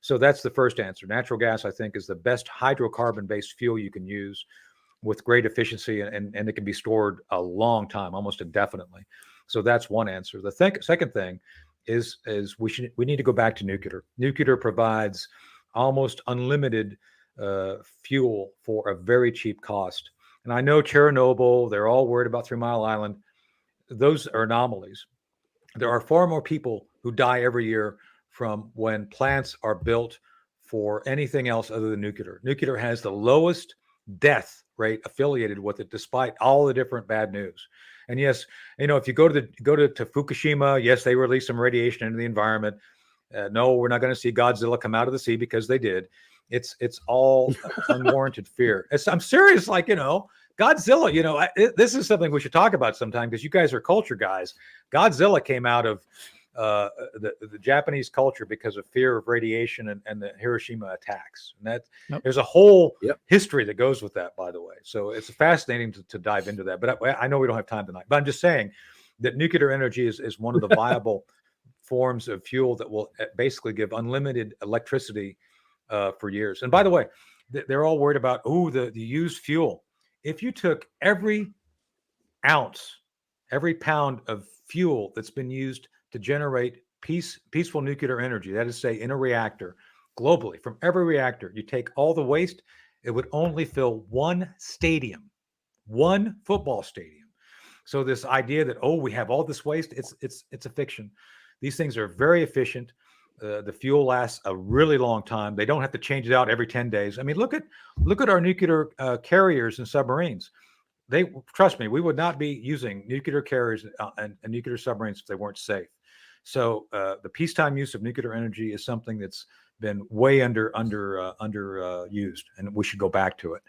So that's the first answer. Natural gas, I think, is the best hydrocarbon-based fuel you can use with great efficiency, and it can be stored a long time, almost indefinitely. So that's one answer. The second thing is we need to go back to nuclear. Nuclear provides almost unlimited fuel for a very cheap cost. And I know Chernobyl, they're all worried about 3 Mile Island. Those are anomalies. There are far more people who die every year from when plants are built for anything else other than nuclear. Nuclear has the lowest death rate affiliated with it, despite all the different bad news. And yes, if you go to Fukushima, yes, they released some radiation into the environment. No, we're not going to see Godzilla come out of the sea, because they did. It's all unwarranted fear. I'm serious. Like, Godzilla, this is something we should talk about sometime, because you guys are culture guys. Godzilla came out of the Japanese culture because of fear of radiation and the Hiroshima attacks. And that there's a whole history that goes with that, by the way. So it's fascinating to dive into that. But I know we don't have time tonight. But I'm just saying that nuclear energy is one of the viable forms of fuel that will basically give unlimited electricity for years. And by the way, they're all worried about the used fuel. If you took every ounce, every pound of fuel that's been used to generate peaceful nuclear energy, that is, say, in a reactor, globally, from every reactor, you take all the waste, it would only fill one stadium, one football stadium. So this idea that, we have all this waste, it's a fiction. These things are very efficient. The fuel lasts a really long time. They don't have to change it out every 10 days. I mean, look at our nuclear carriers and submarines. Trust me, we would not be using nuclear carriers and nuclear submarines if they weren't safe. So the peacetime use of nuclear energy is something that's been way underused, and we should go back to it.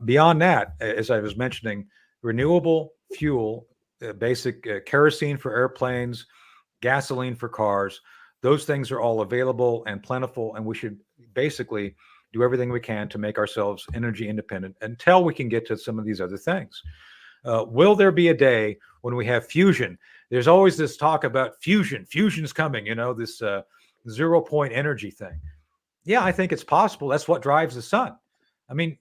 Beyond that, as I was mentioning, renewable fuel, basic kerosene for airplanes, gasoline for cars, those things are all available and plentiful, and we should basically do everything we can to make ourselves energy independent until we can get to some of these other things. Will there be a day when we have fusion? There's always this talk about fusion. Fusion's coming, this 0 point energy thing. Yeah, I think it's possible. That's what drives the sun. I mean,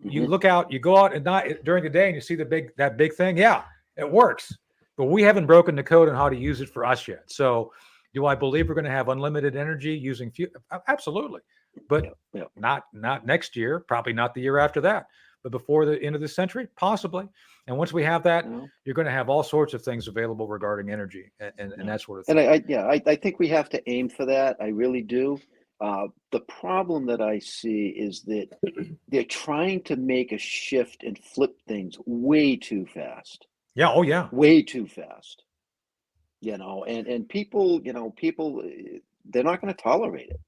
you look out, you go out at night during the day and you see that big thing. Yeah, it works. But we haven't broken the code on how to use it for us yet. So do I believe we're going to have unlimited energy using fuel? Absolutely. But not next year, probably not the year after that. But before the end of this century, possibly. And once we have that, you're going to have all sorts of things available regarding energy and that sort of thing. And I think we have to aim for that. I really do. The problem that I see is that they're trying to make a shift and flip things way too fast. Yeah. Oh, yeah. Way too fast. And people, they're not going to tolerate it.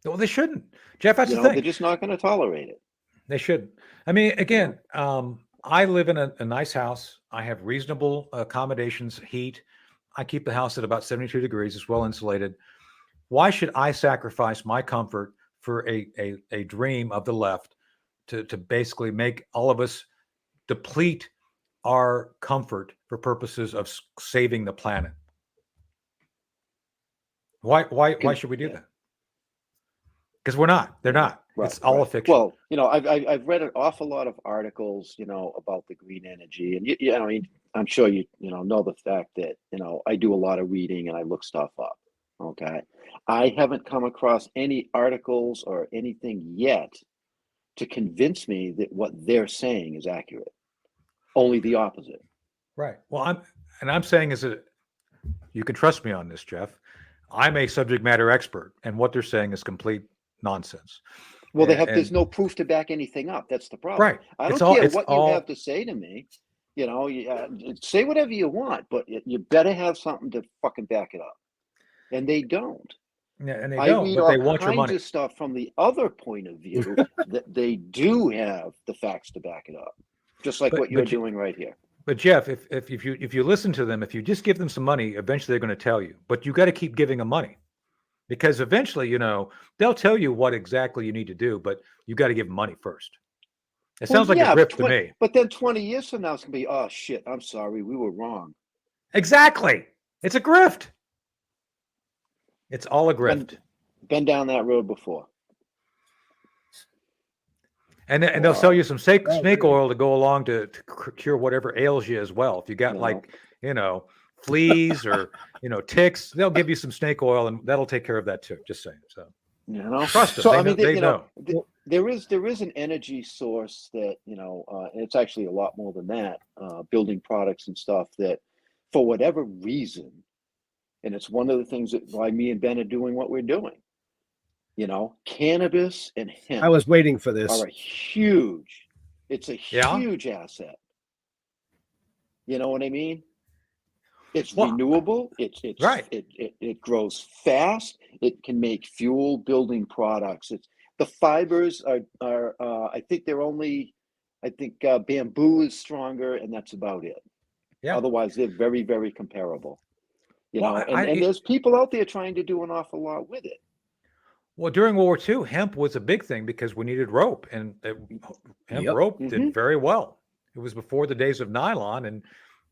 Well, they shouldn't. Jeff, that's the thing. They're just not going to tolerate it. They shouldn't. I mean, again, I live in a nice house. I have reasonable accommodations, heat. I keep the house at about 72 degrees. It's well insulated. Why should I sacrifice my comfort for a dream of the left to basically make all of us deplete our comfort for purposes of saving the planet? Why should we do that? Because we're not. They're not. Right, it's all a fiction. Well, I've read an awful lot of articles, about the green energy, and I mean, I'm sure you know the fact that I do a lot of reading and I look stuff up. Okay, I haven't come across any articles or anything yet to convince me that what they're saying is accurate. Only the opposite. Right. Well, I'm saying is that you can trust me on this, Jeff. I'm a subject matter expert, and what they're saying is complete nonsense. Well, there's no proof to back anything up. That's the problem. Right. I don't care what you have to say to me. Say whatever you want, but you better have something to fucking back it up. And they don't. Yeah, and they don't. But they want your money. Of stuff from the other point of view that they do have the facts to back it up, just like what you're doing right here. But Jeff, if you listen to them, if you just give them some money, eventually they're going to tell you. But you got to keep giving them money, because eventually, they'll tell you what exactly you need to do, but you got to give them money first. It sounds like a grift to me. But then 20 years from now, it's going to be, oh shit, I'm sorry, we were wrong. Exactly. It's a grift. It's all a grift. Been down that road before. And they'll sell you some snake oil to go along to cure whatever ails you as well. If you got fleas or ticks, they'll give you some snake oil and that'll take care of that too. Just saying. So trust them. So they know. There is an energy source that and it's actually a lot more than that. Building products and stuff that, for whatever reason, and it's one of the things that why me and Ben are doing what we're doing. Cannabis and hemp. I was waiting for this. Are huge. It's a huge asset. You know what I mean? It's renewable. It's right. It grows fast. It can make fuel building products. The fibers are I think bamboo is stronger, and that's about it. Yeah. Otherwise, they're very, very comparable. You Well, know, and there's people out there trying to do an awful lot with it. Well, during World War II, hemp was a big thing because we needed rope, and hemp rope did very well. It was before the days of nylon, and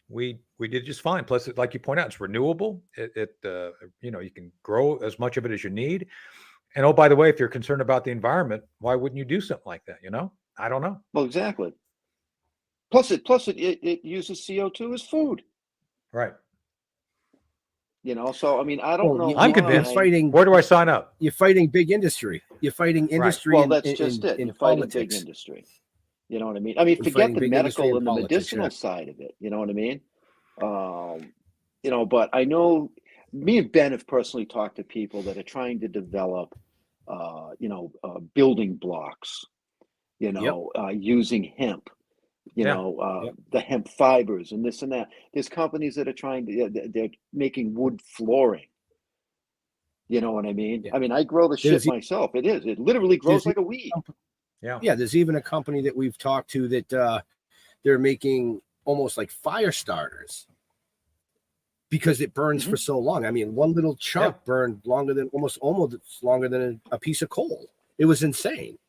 we did just fine. Plus, like you point out, it's renewable. You know, you can grow as much of it as you need. And oh, by the way, if you're concerned about the environment, why wouldn't you do something like that? You know, I don't know. Well, exactly. Plus, it uses CO2 as food. Right. You know, so I mean, I don't know. I'm convinced. Where do I sign up? You're fighting big industry. You're fighting industry. Well, that's just it. In You're fighting politics. big industry. You know what I mean? I mean, forget the medical and the medicinal side of it. You know what I mean? You know, but I know me and Ben have personally talked to people that are trying to develop, building blocks. You know, using hemp. You know, the hemp fibers and this and that. There's companies that are trying to, they're making wood flooring. You know what I mean? I mean, I grow the shit myself. It literally grows like a weed. Yeah. There's even a company that we've talked to that they're making almost like fire starters because it burns for so long. I mean, one little chunk burned longer than almost longer than a piece of coal. It was insane.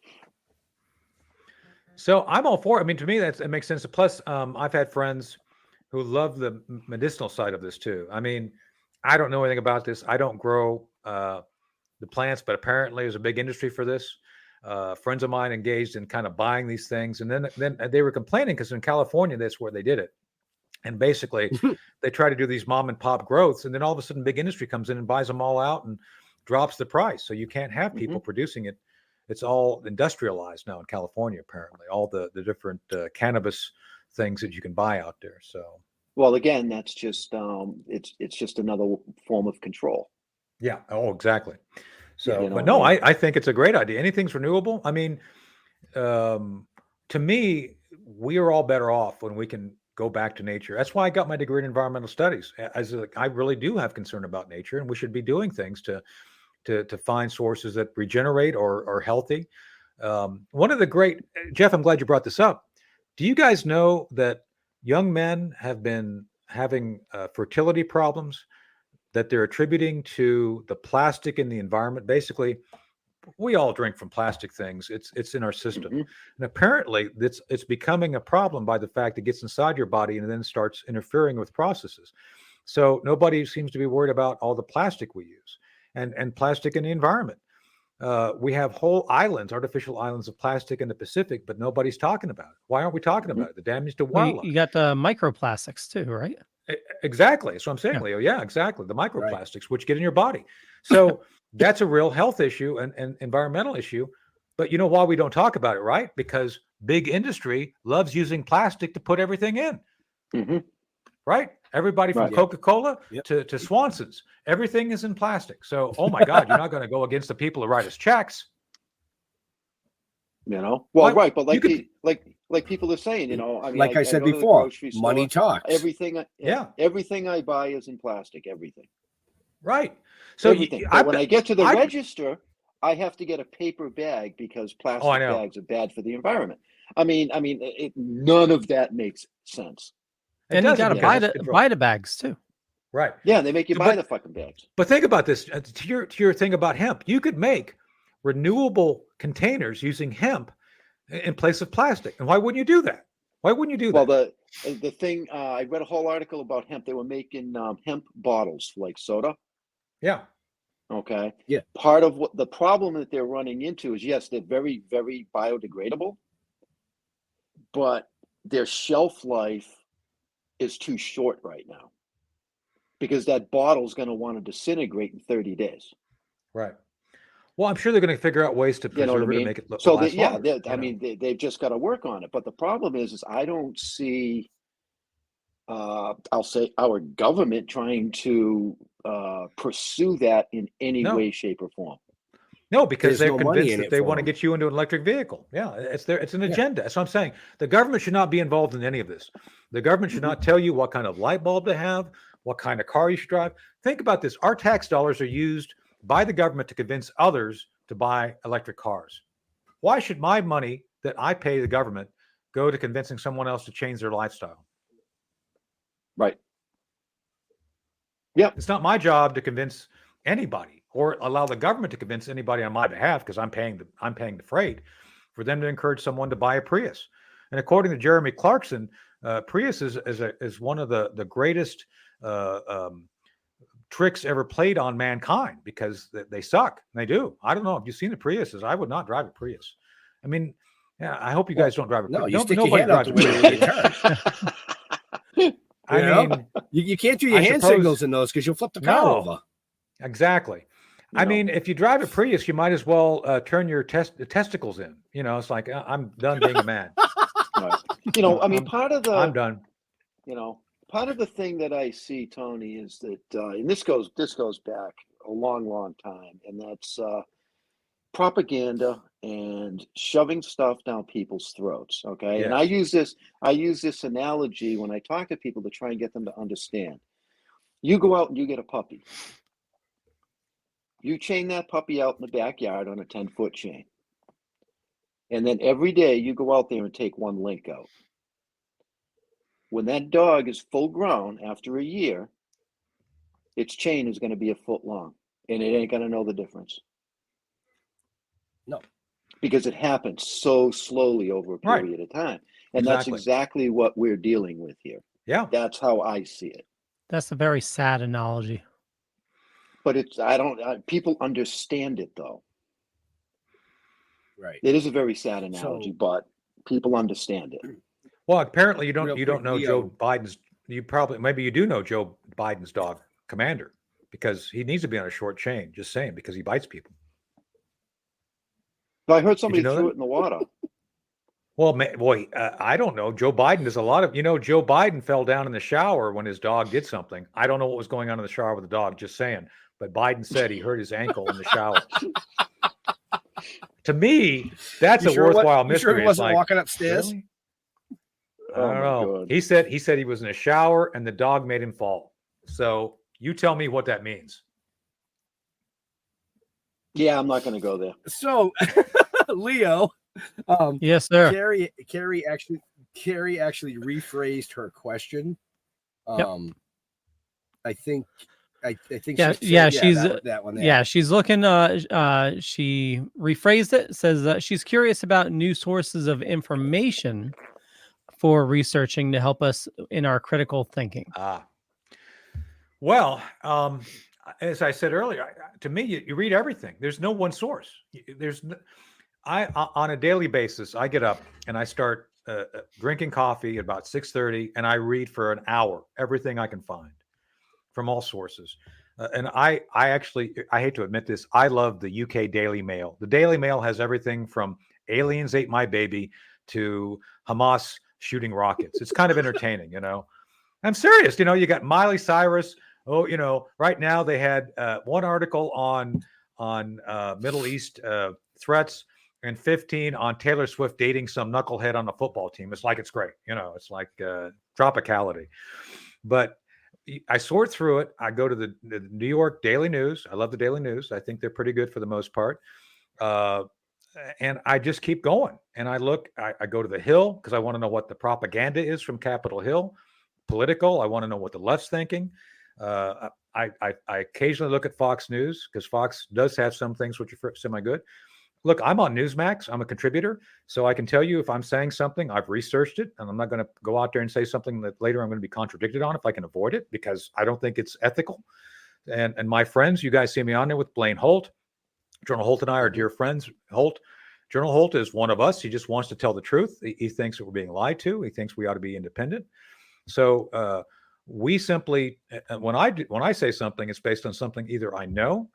So I'm all for it. I mean, to me, it makes sense. Plus, I've had friends who love the medicinal side of this too. I mean, I don't know anything about this. I don't grow the plants, but apparently there's a big industry for this. Friends of mine engaged in kind of buying these things, and then they were complaining because in California, that's where they did it. And basically, they try to do these mom and pop growths, and then all of a sudden, big industry comes in and buys them all out and drops the price. So you can't have people producing it. It's all industrialized now in California, apparently, all the different cannabis things that you can buy out there. So, well, again, that's just it's just another form of control. Yeah. Oh, exactly. So, but no, I think it's a great idea. Anything's renewable. I mean, to me, we are all better off when we can go back to nature. That's why I got my degree in environmental studies. I really do have concern about nature, and we should be doing things to find sources that regenerate or are healthy. One of the great, Jeff, I'm glad you brought this up. Do you guys know that young men have been having fertility problems that they're attributing to the plastic in the environment? Basically, we all drink from plastic things. It's in our system. And apparently it's becoming a problem by the fact it gets inside your body and then starts interfering with processes. So nobody seems to be worried about all the plastic we use. And plastic in the environment. We have whole islands, artificial islands of plastic in the Pacific, but nobody's talking about it. Why aren't we talking about it? The damage to wildlife. You got the microplastics too, right? Exactly. That's what I'm saying, Leo. Yeah, exactly. The microplastics, which get in your body. So that's a real health issue and environmental issue. But you know why we don't talk about it, right? Because big industry loves using plastic to put everything in. Right? Everybody from Coca-Cola to Swanson's, everything is in plastic. So, oh my God, you're not going to go against the people who write us checks. You know, well, right, but like people are saying, you know, I mean, like I said before, money talks. Everything I buy is in plastic. Everything. Right. So when I get to the register, I have to get a paper bag because plastic bags are bad for the environment. I mean, none of that makes sense. And you got to buy the bags too. Right. Yeah, they make you buy the fucking bags. But think about this. To your thing about hemp, you could make renewable containers using hemp in place of plastic. And why wouldn't you do that? Why wouldn't you do that? Well, the thing, I read a whole article about hemp. They were making hemp bottles like soda. Yeah. Okay. Yeah. Part of what the problem that they're running into is, yes, they're very, very biodegradable, but their shelf life is too short right now because that bottle is going to want to disintegrate in 30 days. Right. Well, I'm sure they're going to figure out ways to preserve it and make it look last longer. I mean, they've just got to work on it. But the problem is I don't see, I'll say, our government trying to pursue that in any way, shape, or form. No, because they're convinced that they want to get you into an electric vehicle. Yeah, it's an agenda. That's what I'm saying. The government should not be involved in any of this. The government should not tell you what kind of light bulb to have, what kind of car you should drive. Think about this. Our tax dollars are used by the government to convince others to buy electric cars. Why should my money that I pay the government go to convincing someone else to change their lifestyle? Right. Yep. It's not my job to convince anybody or allow the government to convince anybody on my behalf, because I'm paying the freight, for them to encourage someone to buy a Prius. And according to Jeremy Clarkson, Prius is one of the greatest tricks ever played on mankind, because they suck. They do. I don't know if you've seen the Priuses. I would not drive a Prius. I mean, yeah, I hope you guys don't drive a Prius. No, you stick your hand out the window when you turn. I mean, you can't do your hand signals in those because you'll flip the car over. Exactly. I mean, if you drive a Prius, you might as well turn your testicles in. You know, it's like, I'm done being a man. Right. You know, I mean, I'm done. You know, part of the thing that I see, Tony, is that, and this goes back a long time, and that's propaganda and shoving stuff down people's throats. Okay. Yes. And I use this analogy when I talk to people to try and get them to understand. You go out and you get a puppy. You chain that puppy out in the backyard on a 10-foot chain. And then every day you go out there and take one link out. When that dog is full grown after a year, its chain is going to be a foot long, and it ain't going to know the difference. No. Because it happens so slowly over a period of time. And that's exactly what we're dealing with here. Yeah. That's how I see it. That's a very sad analogy. But people understand it though. Right. It is a very sad analogy, but people understand it. Well, apparently you don't know Joe Biden's, maybe you do know Joe Biden's dog, Commander, because he needs to be on a short chain, just saying, because he bites people. I heard somebody threw it in the water. Well, boy, I don't know. Joe Biden does a lot of, Joe Biden fell down in the shower when his dog did something. I don't know what was going on in the shower with the dog, just saying. But Biden said he hurt his ankle in the shower. To me, that's a worthwhile mystery. Sure he wasn't walking upstairs? Really? I don't know. God. He said he was in a shower and the dog made him fall. So you tell me what that means. Yeah, I'm not going to go there. So, Leo. Yes, sir. Carrie actually rephrased her question. I think. Yeah, she's that one there. Yeah, she's looking. She rephrased it. Says she's curious about new sources of information for researching to help us in our critical thinking. Well, as I said earlier, to me, you read everything. There's no one source. On a daily basis, I get up and I start drinking coffee at about 6:30, and I read for an hour everything I can find from all sources. And I hate to admit this, I love the UK Daily Mail. The Daily Mail has everything from aliens ate my baby to Hamas shooting rockets. It's kind of entertaining, I'm serious. You got Miley Cyrus. Right now they had one article on Middle East threats and 15 on Taylor Swift dating some knucklehead on the football team. It's like, it's great. It's like tropicality. But I sort through it. I go to the New York Daily News. I love the Daily News. I think they're pretty good for the most part. And I just keep going. And I go to the Hill because I want to know what the propaganda is from Capitol Hill. Political. I want to know what the left's thinking. I occasionally look at Fox News because Fox does have some things which are semi-good. Look, I'm on Newsmax. I'm a contributor. So I can tell you if I'm saying something, I've researched it, and I'm not going to go out there and say something that later I'm going to be contradicted on if I can avoid it, because I don't think it's ethical. And my friends, you guys see me on there with Blaine Holt. General Holt and I are dear friends. General Holt is one of us. He just wants to tell the truth. He thinks that we're being lied to. He thinks we ought to be independent. So we simply, when I say something, it's based on something either I know,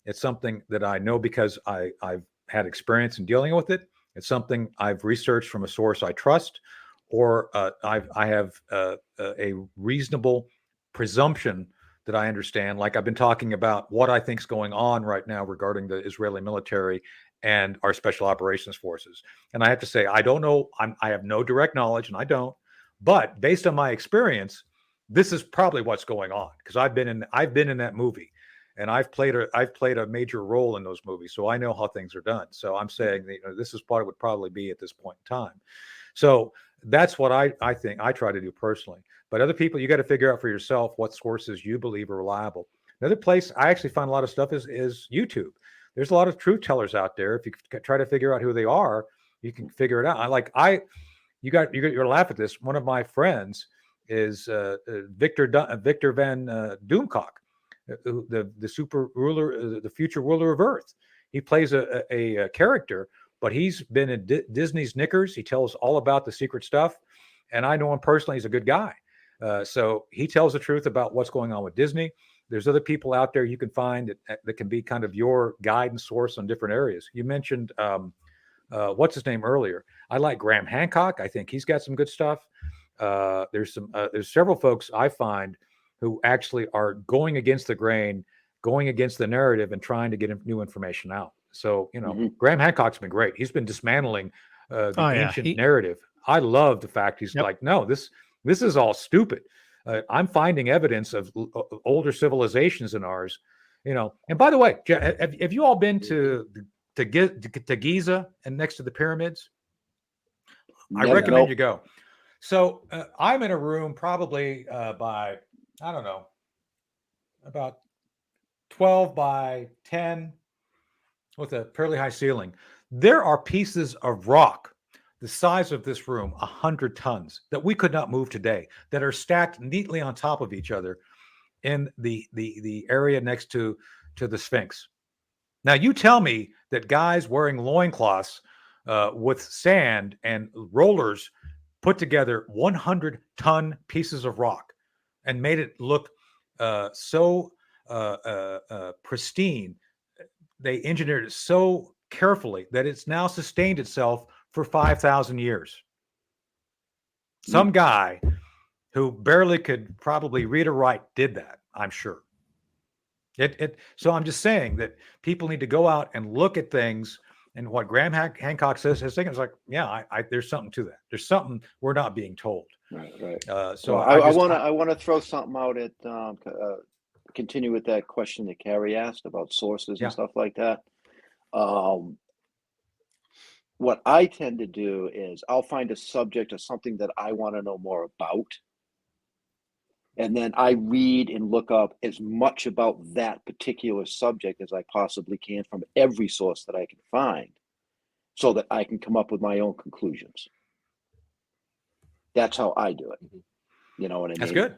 it's something that I know because I've had experience in dealing with it. It's something I've researched from a source I trust, or I have a reasonable presumption that I understand. Like I've been talking about what I think is going on right now regarding the Israeli military and our special operations forces. And I have to say, I don't know. I have no direct knowledge, and I don't. But based on my experience, this is probably what's going on, because I've been in that movie. And I've played a major role in those movies, so I know how things are done. So I'm saying that, this is what it would probably be at this point in time. So That's what I think I try to do personally. But other people, you got to figure out for yourself what sources you believe are reliable. Another place I actually find a lot of stuff is YouTube. There's a lot of truth tellers out there. If you try to figure out who they are, you can figure it out. You're laugh at this. One of my friends is Victor Van Doomcock, the super ruler, the future ruler of Earth. He plays a character, but he's been in Disney's knickers. He tells all about the secret stuff, and I know him personally. He's a good guy. So he tells the truth about what's going on with Disney. There's other people out there you can find that can be kind of your guide and source on different areas. You mentioned what's his name earlier. I like Graham Hancock. I think he's got some good stuff. There's several folks I find who actually are going against the grain, going against the narrative, and trying to get new information out. So, Graham Hancock's been great. He's been dismantling the ancient narrative. I love the fact he's like, no, this is all stupid. I'm finding evidence of older civilizations than ours, And by the way, have you all been to Giza and next to the pyramids? I recommend you go. So I'm in a room probably by, I don't know, about 12 by 10 with a fairly high ceiling. There are pieces of rock the size of this room, 100 tons, that we could not move today, that are stacked neatly on top of each other in the area next to the Sphinx. Now, you tell me that guys wearing loincloths with sand and rollers put together 100-ton pieces of rock and made it look so pristine. They engineered it so carefully that it's now sustained itself for 5,000 years. Some guy who barely could probably read or write did that, I'm sure. So I'm just saying that people need to go out and look at things. And what Graham Hancock says, his thing is like, yeah, there's something to that. There's something we're not being told. Right. So I want to throw something out at continue with that question that Carrie asked about sources and stuff like that. What I tend to do is I'll find a subject or something that I want to know more about. And then I read and look up as much about that particular subject as I possibly can from every source that I can find so that I can come up with my own conclusions. That's how I do it. You know what I mean? That's good.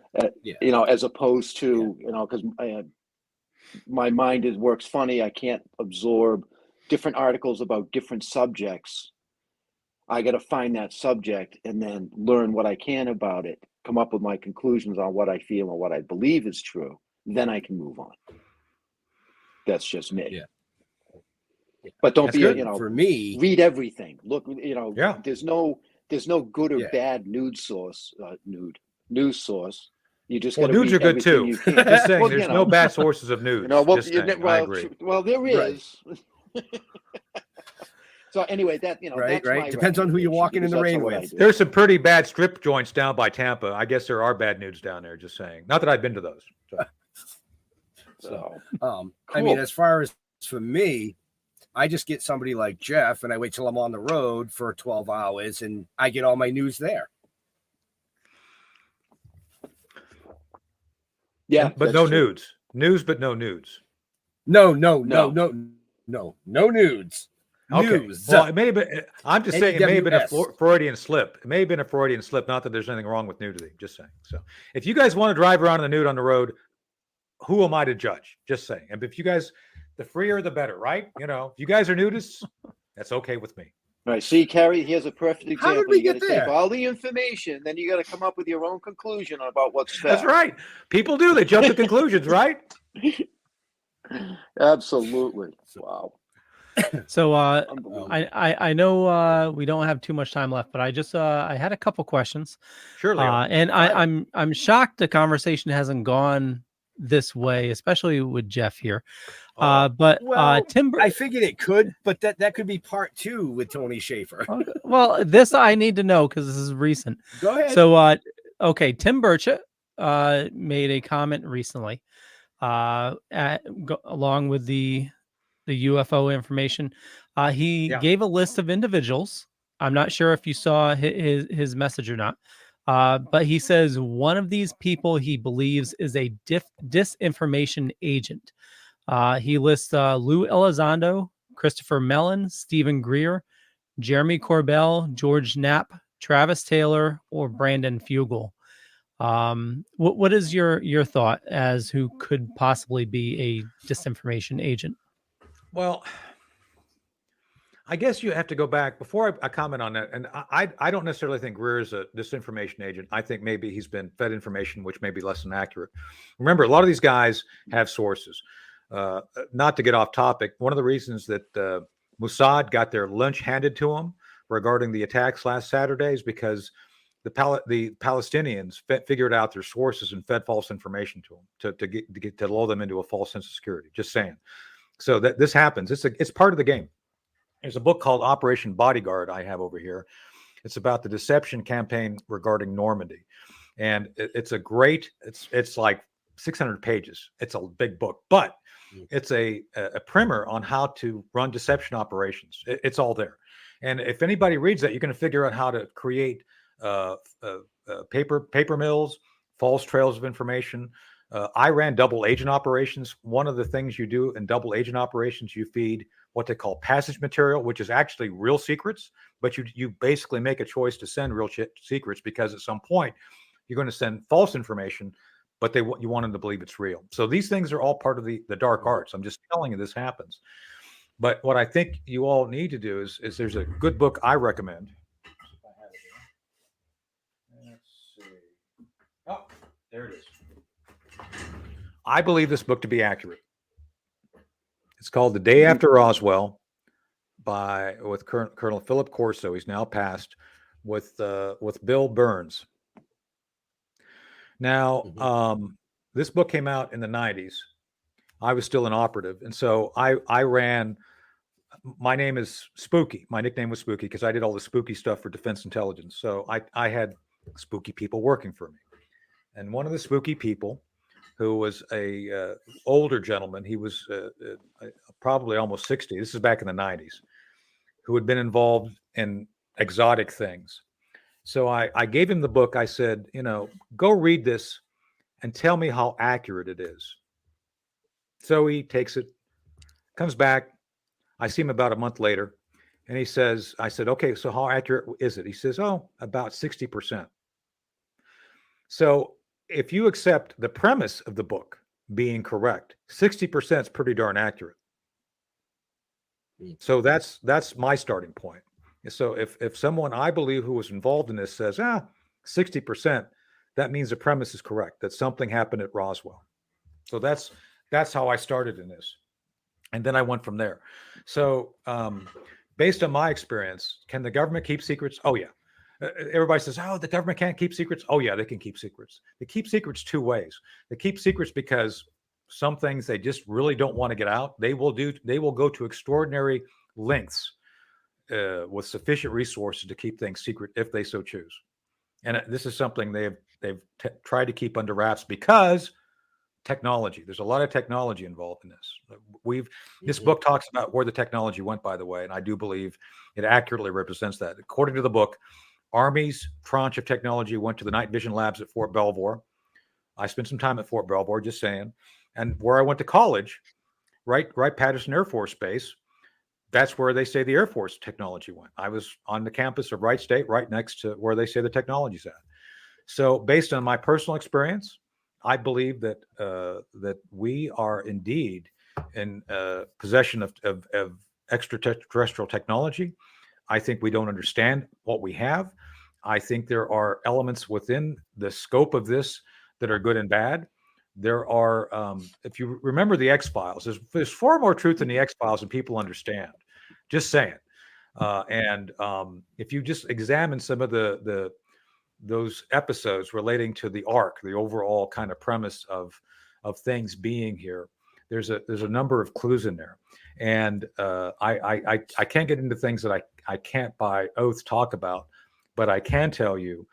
As opposed to, because my mind works funny. I can't absorb different articles about different subjects. I got to find that subject and then learn what I can about it, come up with my conclusions on what I feel and what I believe is true. Then I can move on. That's just me. Yeah. But don't be, for me, read everything. Look, there's no good or bad news source. News source. You just got to news read are good too. you can. Just saying, there's no bad sources of news. I agree. Well, there is. Right. So anyway, that's right. Depends on who you're walking in the rain with. There's some pretty bad strip joints down by Tampa. I guess there are bad news down there. Just saying. Not that I've been to those. Cool. I mean, as far as for me, I just get somebody like Jeff, and I wait till I'm on the road for 12 hours, and I get all my news there. Yeah, but no nudes. News, but no nudes. No nudes. Okay. News. Well, it may have been, I'm just saying it may have been a Freudian slip. It may have been a Freudian slip. Not that there's anything wrong with nudity. Just saying. So if you guys want to drive around in the nude on the road, who am I to judge? Just saying. And if you guys, the freer, the better, right? If you guys are nudists, that's okay with me. Right. See, Carrie, here's a perfect example. How did we you get got to there? take all the information, then you got to come up with your own conclusion about what's fact. That's right. People do. They jump to conclusions, right? Absolutely. Wow. So I know we don't have too much time left, but I had a couple questions. Sure. And I'm shocked the conversation hasn't gone this way, especially with Jeff here. Tim, I figured it could, but that could be part 2 with Tony Shaffer. Well, this I need to know because this is recent. Go ahead. So Tim Burchett made a comment recently along with the UFO information. He gave a list of individuals I'm not sure if you saw his message or not, but he says one of these people he believes is a disinformation agent. He lists Lou Elizondo, Christopher Mellon, Stephen Greer, Jeremy Corbell, George Knapp, Travis Taylor, or Brandon Fugel. What is your thought as who could possibly be a disinformation agent? Well, I guess you have to go back before I comment on that. And I don't necessarily think Greer is a disinformation agent. I think maybe he's been fed information which may be less than accurate. Remember, a lot of these guys have sources. Not to get off topic, one of the reasons that Mossad got their lunch handed to them regarding the attacks last Saturday is because the Palestinians figured out their sources and fed false information to them to lull them into a false sense of security. Just saying. So that this happens. It's part of the game. There's a book called Operation Bodyguard I have over here. It's about the deception campaign regarding Normandy, and it's like 600 pages. It's a big book, but it's a primer on how to run deception operations. It's all there, and if anybody reads that, you're going to figure out how to create paper mills, false trails of information. I ran double agent operations. One of the things you do in double agent operations, you feed what they call passage material, which is actually real secrets, but you basically make a choice to send real secrets because at some point you're going to send false information, but you want them to believe it's real. So these things are all part of the dark arts. I'm just telling you this happens. But what I think you all need to do is there's a good book I recommend. Let's see. Oh, there it is. I believe this book to be accurate. It's called The Day After Roswell with Colonel Philip Corso. He's now passed with Bill Burns. Now, this book came out in the 90s. I was still an operative. And so I ran, my name is Spooky. My nickname was Spooky because I did all the spooky stuff for Defense Intelligence. So I had spooky people working for me. And one of the spooky people, who was a older gentleman, he was probably almost 60. This is back in the 90s, who had been involved in exotic things. So I gave him the book. I said, go read this and tell me how accurate it is. So he takes it, comes back. I see him about a month later, and he says, I said, okay, so how accurate is it? He says, about 60%. So if you accept the premise of the book being correct, 60% is pretty darn accurate. So that's my starting point. So if someone I believe who was involved in this says, 60%, that means the premise is correct, that something happened at Roswell. So that's how I started in this. And then I went from there. So based on my experience, can the government keep secrets? Oh, yeah. Everybody says, the government can't keep secrets. Oh, yeah, they can keep secrets. They keep secrets two ways. They keep secrets because some things they just really don't want to get out. They will go to extraordinary lengths with sufficient resources to keep things secret if they so choose. And this is something they've tried to keep under wraps because technology. There's a lot of technology involved in this. This book talks about where the technology went, by the way, and I do believe it accurately represents that. According to the book, Army's tranche of technology went to the night vision labs at Fort Belvoir. I spent some time at Fort Belvoir, just saying. And where I went to college, right Patterson Air Force Base, that's where they say the Air Force technology went. I was on the campus of Wright State, right next to where they say the technology's at. So based on my personal experience, I believe that that we are indeed in possession of extraterrestrial technology. I think we don't understand what we have. I think there are elements within the scope of this that are good and bad. There are, if you remember the X-Files, there's far more truth in the X-Files than people understand. Just saying. And if you just examine some of those episodes relating to the arc, the overall kind of premise of things being here, there's a number of clues in there. And I can't get into things that I can't by oath talk about, but I can tell you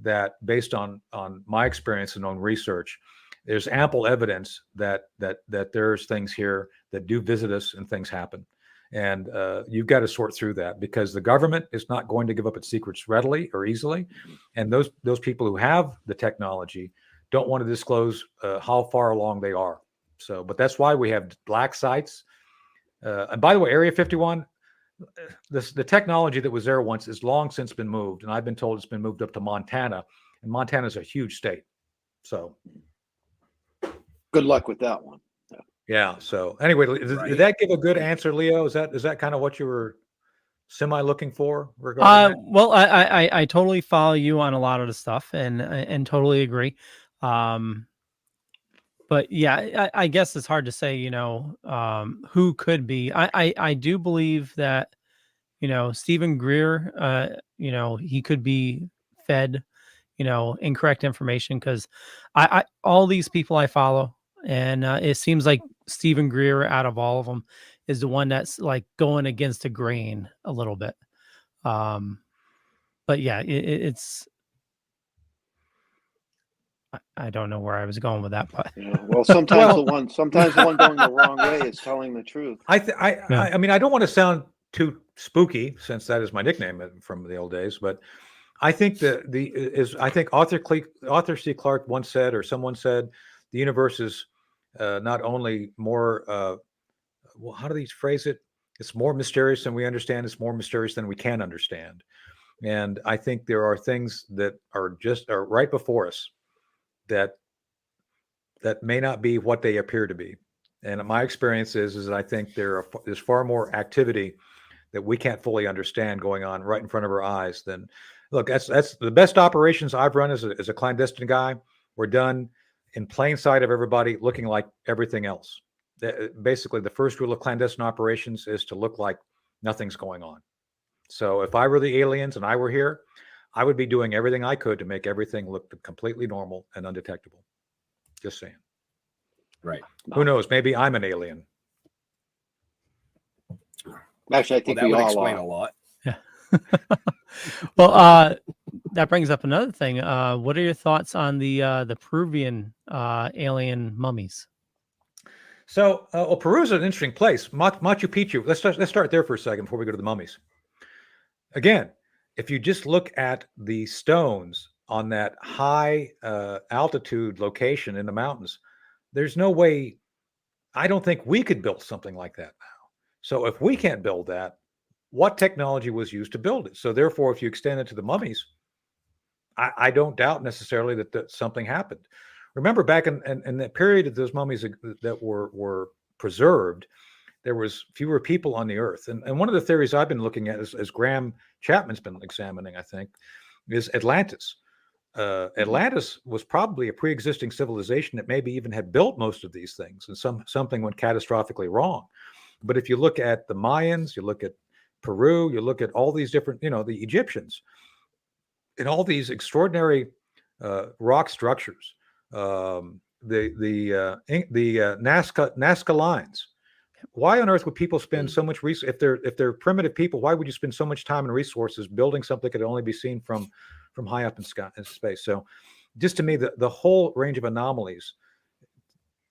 that based on my experience and on research, there's ample evidence that there's things here that do visit us and things happen. And you've got to sort through that, because the government is not going to give up its secrets readily or easily. And those people who have the technology don't want to disclose how far along they are. So, but that's why we have black sites. And by the way, Area 51, the technology that was there once is long since been moved. And I've been told it's been moved up to Montana. And Montana is a huge state. So good luck with that one. Yeah. So anyway, did that give a good answer, Leo? Is that kind of what you were semi looking for? Well, I totally follow you on a lot of the stuff and totally agree. But yeah, I guess it's hard to say, who could be. I do believe that, Stephen Greer, he could be fed, incorrect information, because I all these people I follow, and it seems like Stephen Greer, out of all of them, is the one that's like going against the grain a little bit. But yeah, it's. I don't know where I was going with that, but well, sometimes the one going the wrong way is telling the truth. I mean, I don't want to sound too spooky, since that is my nickname from the old days, but I think I think Arthur C. Clarke once said, or someone said, the universe is not only more, well, how do these phrase it? It's more mysterious than we understand. It's more mysterious than we can understand. And I think there are things that are right before us that may not be what they appear to be. And my experience is that I think there's far more activity that we can't fully understand going on right in front of our eyes than, look, that's the best operations I've run as a clandestine guy were done in plain sight of everybody, looking like everything else. Basically, the first rule of clandestine operations is to look like nothing's going on. So if I were the aliens and I were here, I would be doing everything I could to make everything look completely normal and undetectable. Just saying. Right. Who knows? Maybe I'm an alien. Actually, I think that we would all explain are. a lot. Yeah. Well, that brings up another thing. What are your thoughts on the Peruvian alien mummies? So, Peru is an interesting place. Machu Picchu. Let's start there for a second before we go to the mummies. Again, if you just look at the stones on that high altitude location in the mountains, there's no way. I don't think we could build something like that now. So if we can't build that, what technology was used to build it? So therefore, if you extend it to the mummies, I don't doubt necessarily that something happened. Remember, back in the period of those mummies that were preserved, there was fewer people on the earth. And one of the theories I've been looking at, as Graham Chapman's been examining, I think, is Atlantis. Atlantis was probably a pre-existing civilization that maybe even had built most of these things, and something went catastrophically wrong. But if you look at the Mayans, you look at Peru, you look at all these different, the Egyptians, and all these extraordinary rock structures, the Nazca lines. Why on earth would people spend so much resource if they're primitive people? Why would you spend so much time and resources building something that could only be seen from high up in space? So, just to me, the whole range of anomalies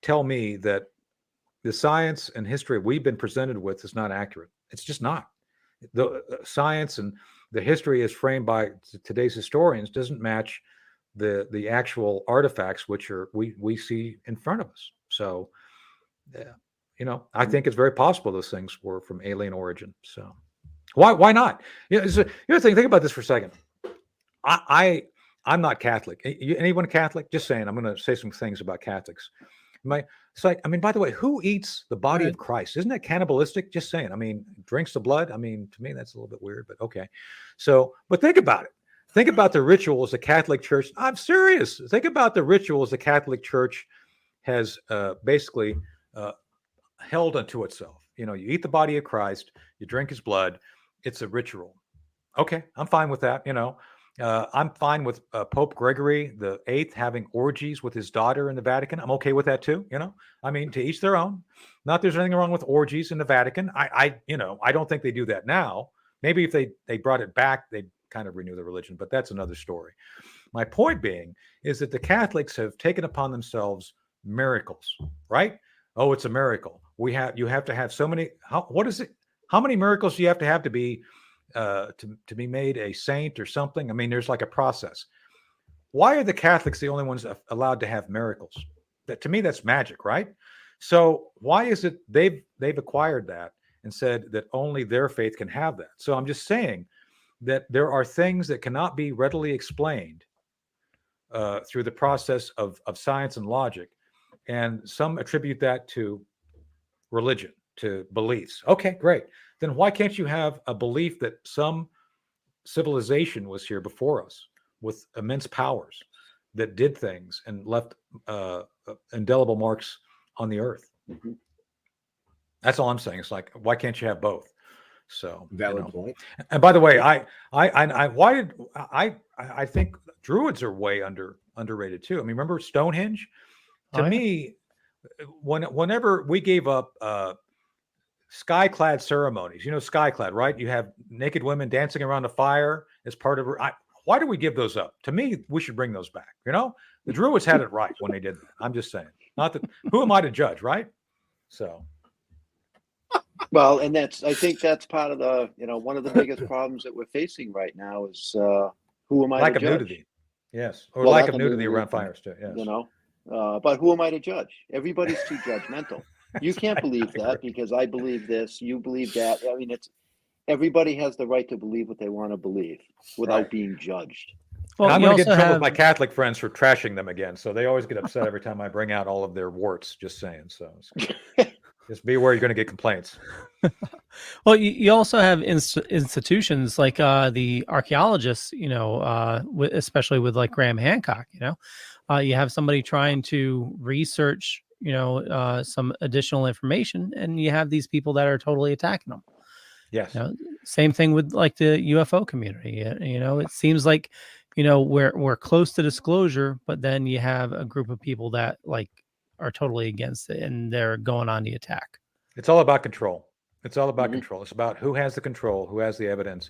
tell me that the science and history we've been presented with is not accurate. It's just not. The science and the history as framed by today's historians doesn't match the actual artifacts which we see in front of us. So, I think it's very possible those things were from alien origin. So, why not? Here's the thing. Think about this for a second. I'm not Catholic. Anyone Catholic? Just saying. I'm going to say some things about Catholics. It's like, by the way, who eats the body of Christ? Isn't that cannibalistic? Just saying. Drinks the blood. To me, that's a little bit weird, but okay. So, but think about it. Think about the rituals the Catholic Church. I'm serious. Think about the rituals the Catholic Church has basically held unto itself. You eat the body of Christ, you drink his blood. It's a ritual. Okay, I'm fine with that. I'm fine with Pope Gregory the VIII having orgies with his daughter in the Vatican. I'm okay with that too. To each their own. Not there's anything wrong with orgies in the Vatican. I don't think they do that now. Maybe if they brought it back, they'd kind of renew the religion, but that's another story. My point being is that the Catholics have taken upon themselves miracles, right? Oh, it's a miracle. You have to have so many. What is it? How many miracles do you have to be to be made a saint or something? I mean, there's like a process. Why are the Catholics the only ones allowed to have miracles? That, to me, that's magic, right? So why is it they've acquired that and said that only their faith can have that? So I'm just saying that there are things that cannot be readily explained through the process of science and logic, and some attribute that to religion, to beliefs. Okay, great. Then why can't you have a belief that some civilization was here before us with immense powers that did things and left indelible marks on the earth? Mm-hmm. That's all I'm saying. It's like, why can't you have both? So valid point. And by the way, I think druids are way underrated too. I mean, remember Stonehenge? To me, whenever we gave up skyclad ceremonies, skyclad, right? You have naked women dancing around a fire as part of. Why do we give those up? To me, we should bring those back. The druids had it right when they did that. I'm just saying. Not that. Who am I to judge, right? So. Well, and I think that's part of the, one of the biggest problems that we're facing right now is who am I lack to of judge? Nudity. Yes. Or lack of nudity around fires too. Yes. But who am I to judge? Everybody's too judgmental. You can't believe that because I believe this, you believe that. I mean, everybody has the right to believe what they want to believe without being judged. Well, I'm going to get in trouble with my Catholic friends for trashing them again. So they always get upset every time I bring out all of their warts, just saying. So just be aware you're going to get complaints. Well, you also have institutions like the archaeologists, especially with like Graham Hancock, you have somebody trying to research, some additional information, and you have these people that are totally attacking them. Yes. Same thing with like the UFO community. It seems like, we're close to disclosure, but then you have a group of people that like are totally against it and they're going on the attack. It's all about control. It's all about control. It's about who has the control, who has the evidence.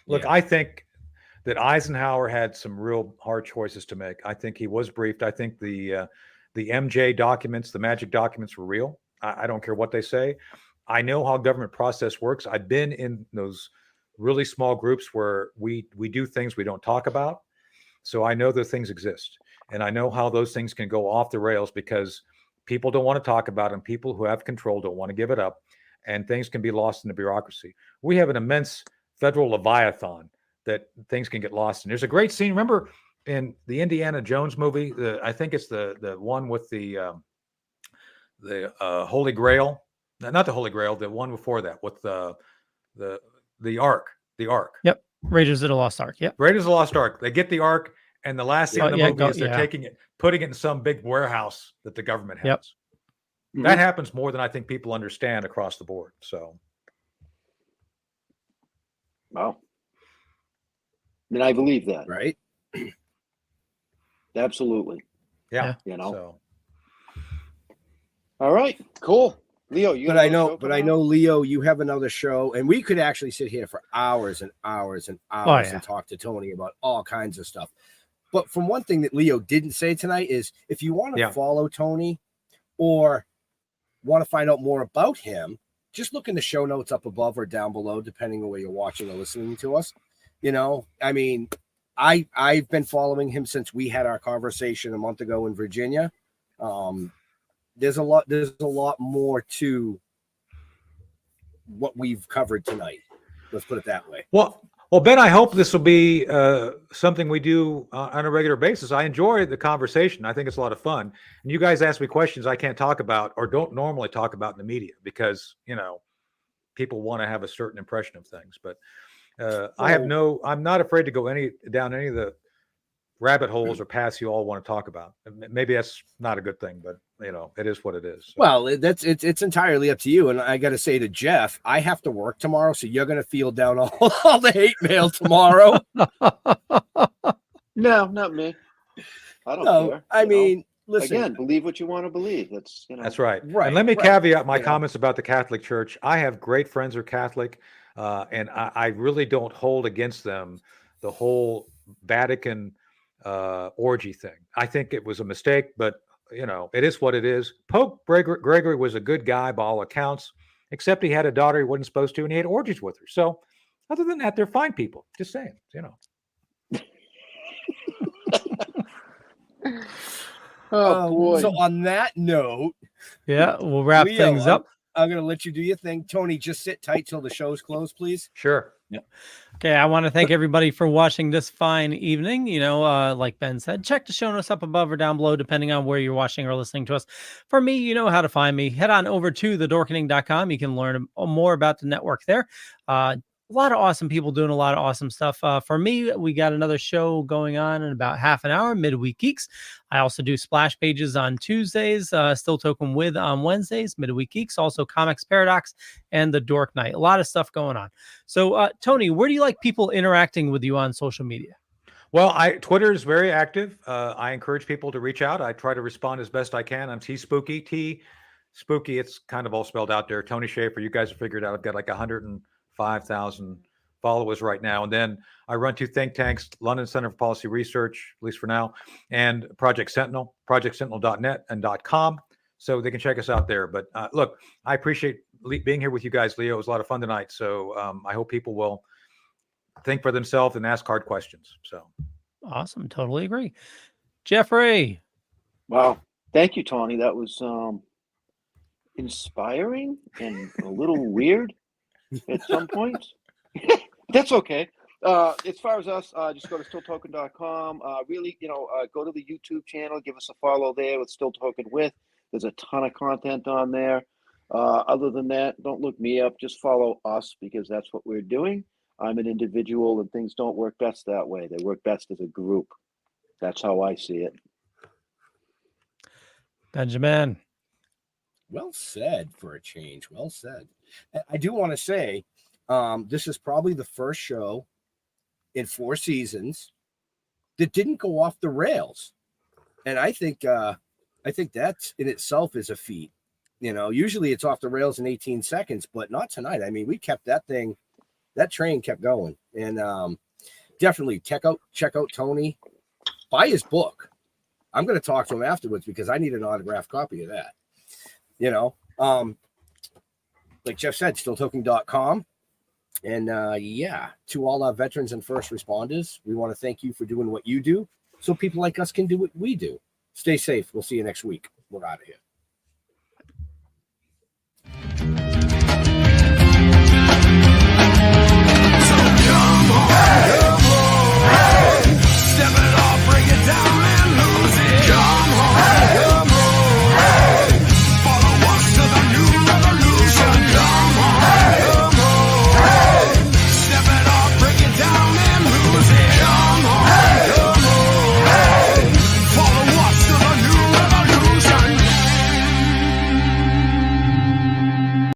Look, I think that Eisenhower had some real hard choices to make. I think he was briefed. I think the MJ documents, the magic documents, were real. I don't care what they say. I know how government process works. I've been in those really small groups where we do things we don't talk about. So I know those things exist. And I know how those things can go off the rails because people don't want to talk about them. People who have control don't want to give it up. And things can be lost in the bureaucracy. We have an immense federal leviathan that things can get lost in. There's a great scene. Remember in the Indiana Jones movie, I think it's the one with the Holy Grail. Not the Holy Grail, the one before that with the Ark. The Ark. Yep. Raiders of the Lost Ark. Yep. Raiders of the Lost Ark. They get the Ark, and the last scene of the movie is they're taking it, putting it in some big warehouse that the government has. Yep. That happens more than I think people understand across the board. So. Wow. And I believe that. Right. Absolutely. Yeah. So. All right. Cool. Leo, I know, Leo, you have another show, and we could actually sit here for hours and hours and hours and talk to Tony about all kinds of stuff. But from one thing that Leo didn't say tonight is if you want to follow Tony or want to find out more about him, just look in the show notes up above or down below, depending on where you're watching or listening to us. I mean, I've been following him since we had our conversation a month ago in Virginia. There's a lot more to what we've covered tonight. Let's put it that way. Well, Ben, I hope this will be something we do on a regular basis. I enjoy the conversation. I think it's a lot of fun. And you guys ask me questions I can't talk about or don't normally talk about in the media because, people want to have a certain impression of things. But I'm not afraid to go down any of the rabbit holes or paths you all want to talk about. Maybe that's not a good thing, but it is what it is. So. Well, it's entirely up to you. And I got to say to Jeff, I have to work tomorrow, so you're going to field down all the hate mail tomorrow. No, not me. I don't care. I mean, listen. Again, believe what you want to believe. That's right. And let me caveat my comments about the Catholic Church. I have great friends who are Catholic, and I really don't hold against them the whole Vatican orgy thing. I think it was a mistake, but it is what it is. Pope Gregory was a good guy by all accounts, except he had a daughter he wasn't supposed to, and he had orgies with her. So other than that, they're fine people. Just saying, you know. Boy. So on that note, yeah, we'll wrap Leo, things up. I'm going to let you do your thing. Tony, just sit tight till the show's closed, please. Sure. Yep. Okay, I want to thank everybody for watching this fine evening. You know, like Ben said, check the show notes up above or down below, depending on where you're watching or listening to us. For me, you know how to find me. Head on over to thedorkening.com. You can learn more about the network there. A lot of awesome people doing a lot of awesome stuff. For me, we got another show going on in about half an hour, Midweek Geeks. I also do splash pages on Tuesdays, Still Token With on Wednesdays, Midweek Geeks, also Comics Paradox and The Dork Night. A lot of stuff going on. So, Tony, where do you like people interacting with you on social media? Well, Twitter is very active. I encourage people to reach out. I try to respond as best I can. I'm T-Spooky. It's kind of all spelled out there. Tony Shaffer, you guys have figured out I've got like 105,000 followers right now. And then I run 2 think tanks, London Center for Policy Research, at least for now, and Project Sentinel, projectsentinel.net and .com. So they can check us out there. But look, I appreciate being here with you guys, Leo. It was a lot of fun tonight. So I hope people will think for themselves and ask hard questions. So awesome. Totally agree. Jeffrey. Wow. Thank you, Tony. That was inspiring and a little weird at some points. That's okay. As far as us, just go to stilltoken.com. Really, go to the YouTube channel, give us a follow there with Still Token With. There's a ton of content on there. Other than that, don't look me up. Just follow us because that's what we're doing. I'm an individual and things don't work best that way. They work best as a group. That's how I see it. Benjamin. Well said for a change. Well said. I do want to say, this is probably the first show in 4 seasons that didn't go off the rails. And I think that in itself is a feat. Usually it's off the rails in 18 seconds, but not tonight. I mean, we kept that train kept going. And definitely check out Tony. Buy his book. I'm going to talk to him afterwards because I need an autographed copy of that. Like Jeff said, stilltoken.com. And to all our veterans and first responders, we want to thank you for doing what you do so people like us can do what we do. Stay safe. We'll see you next week. We're out of here.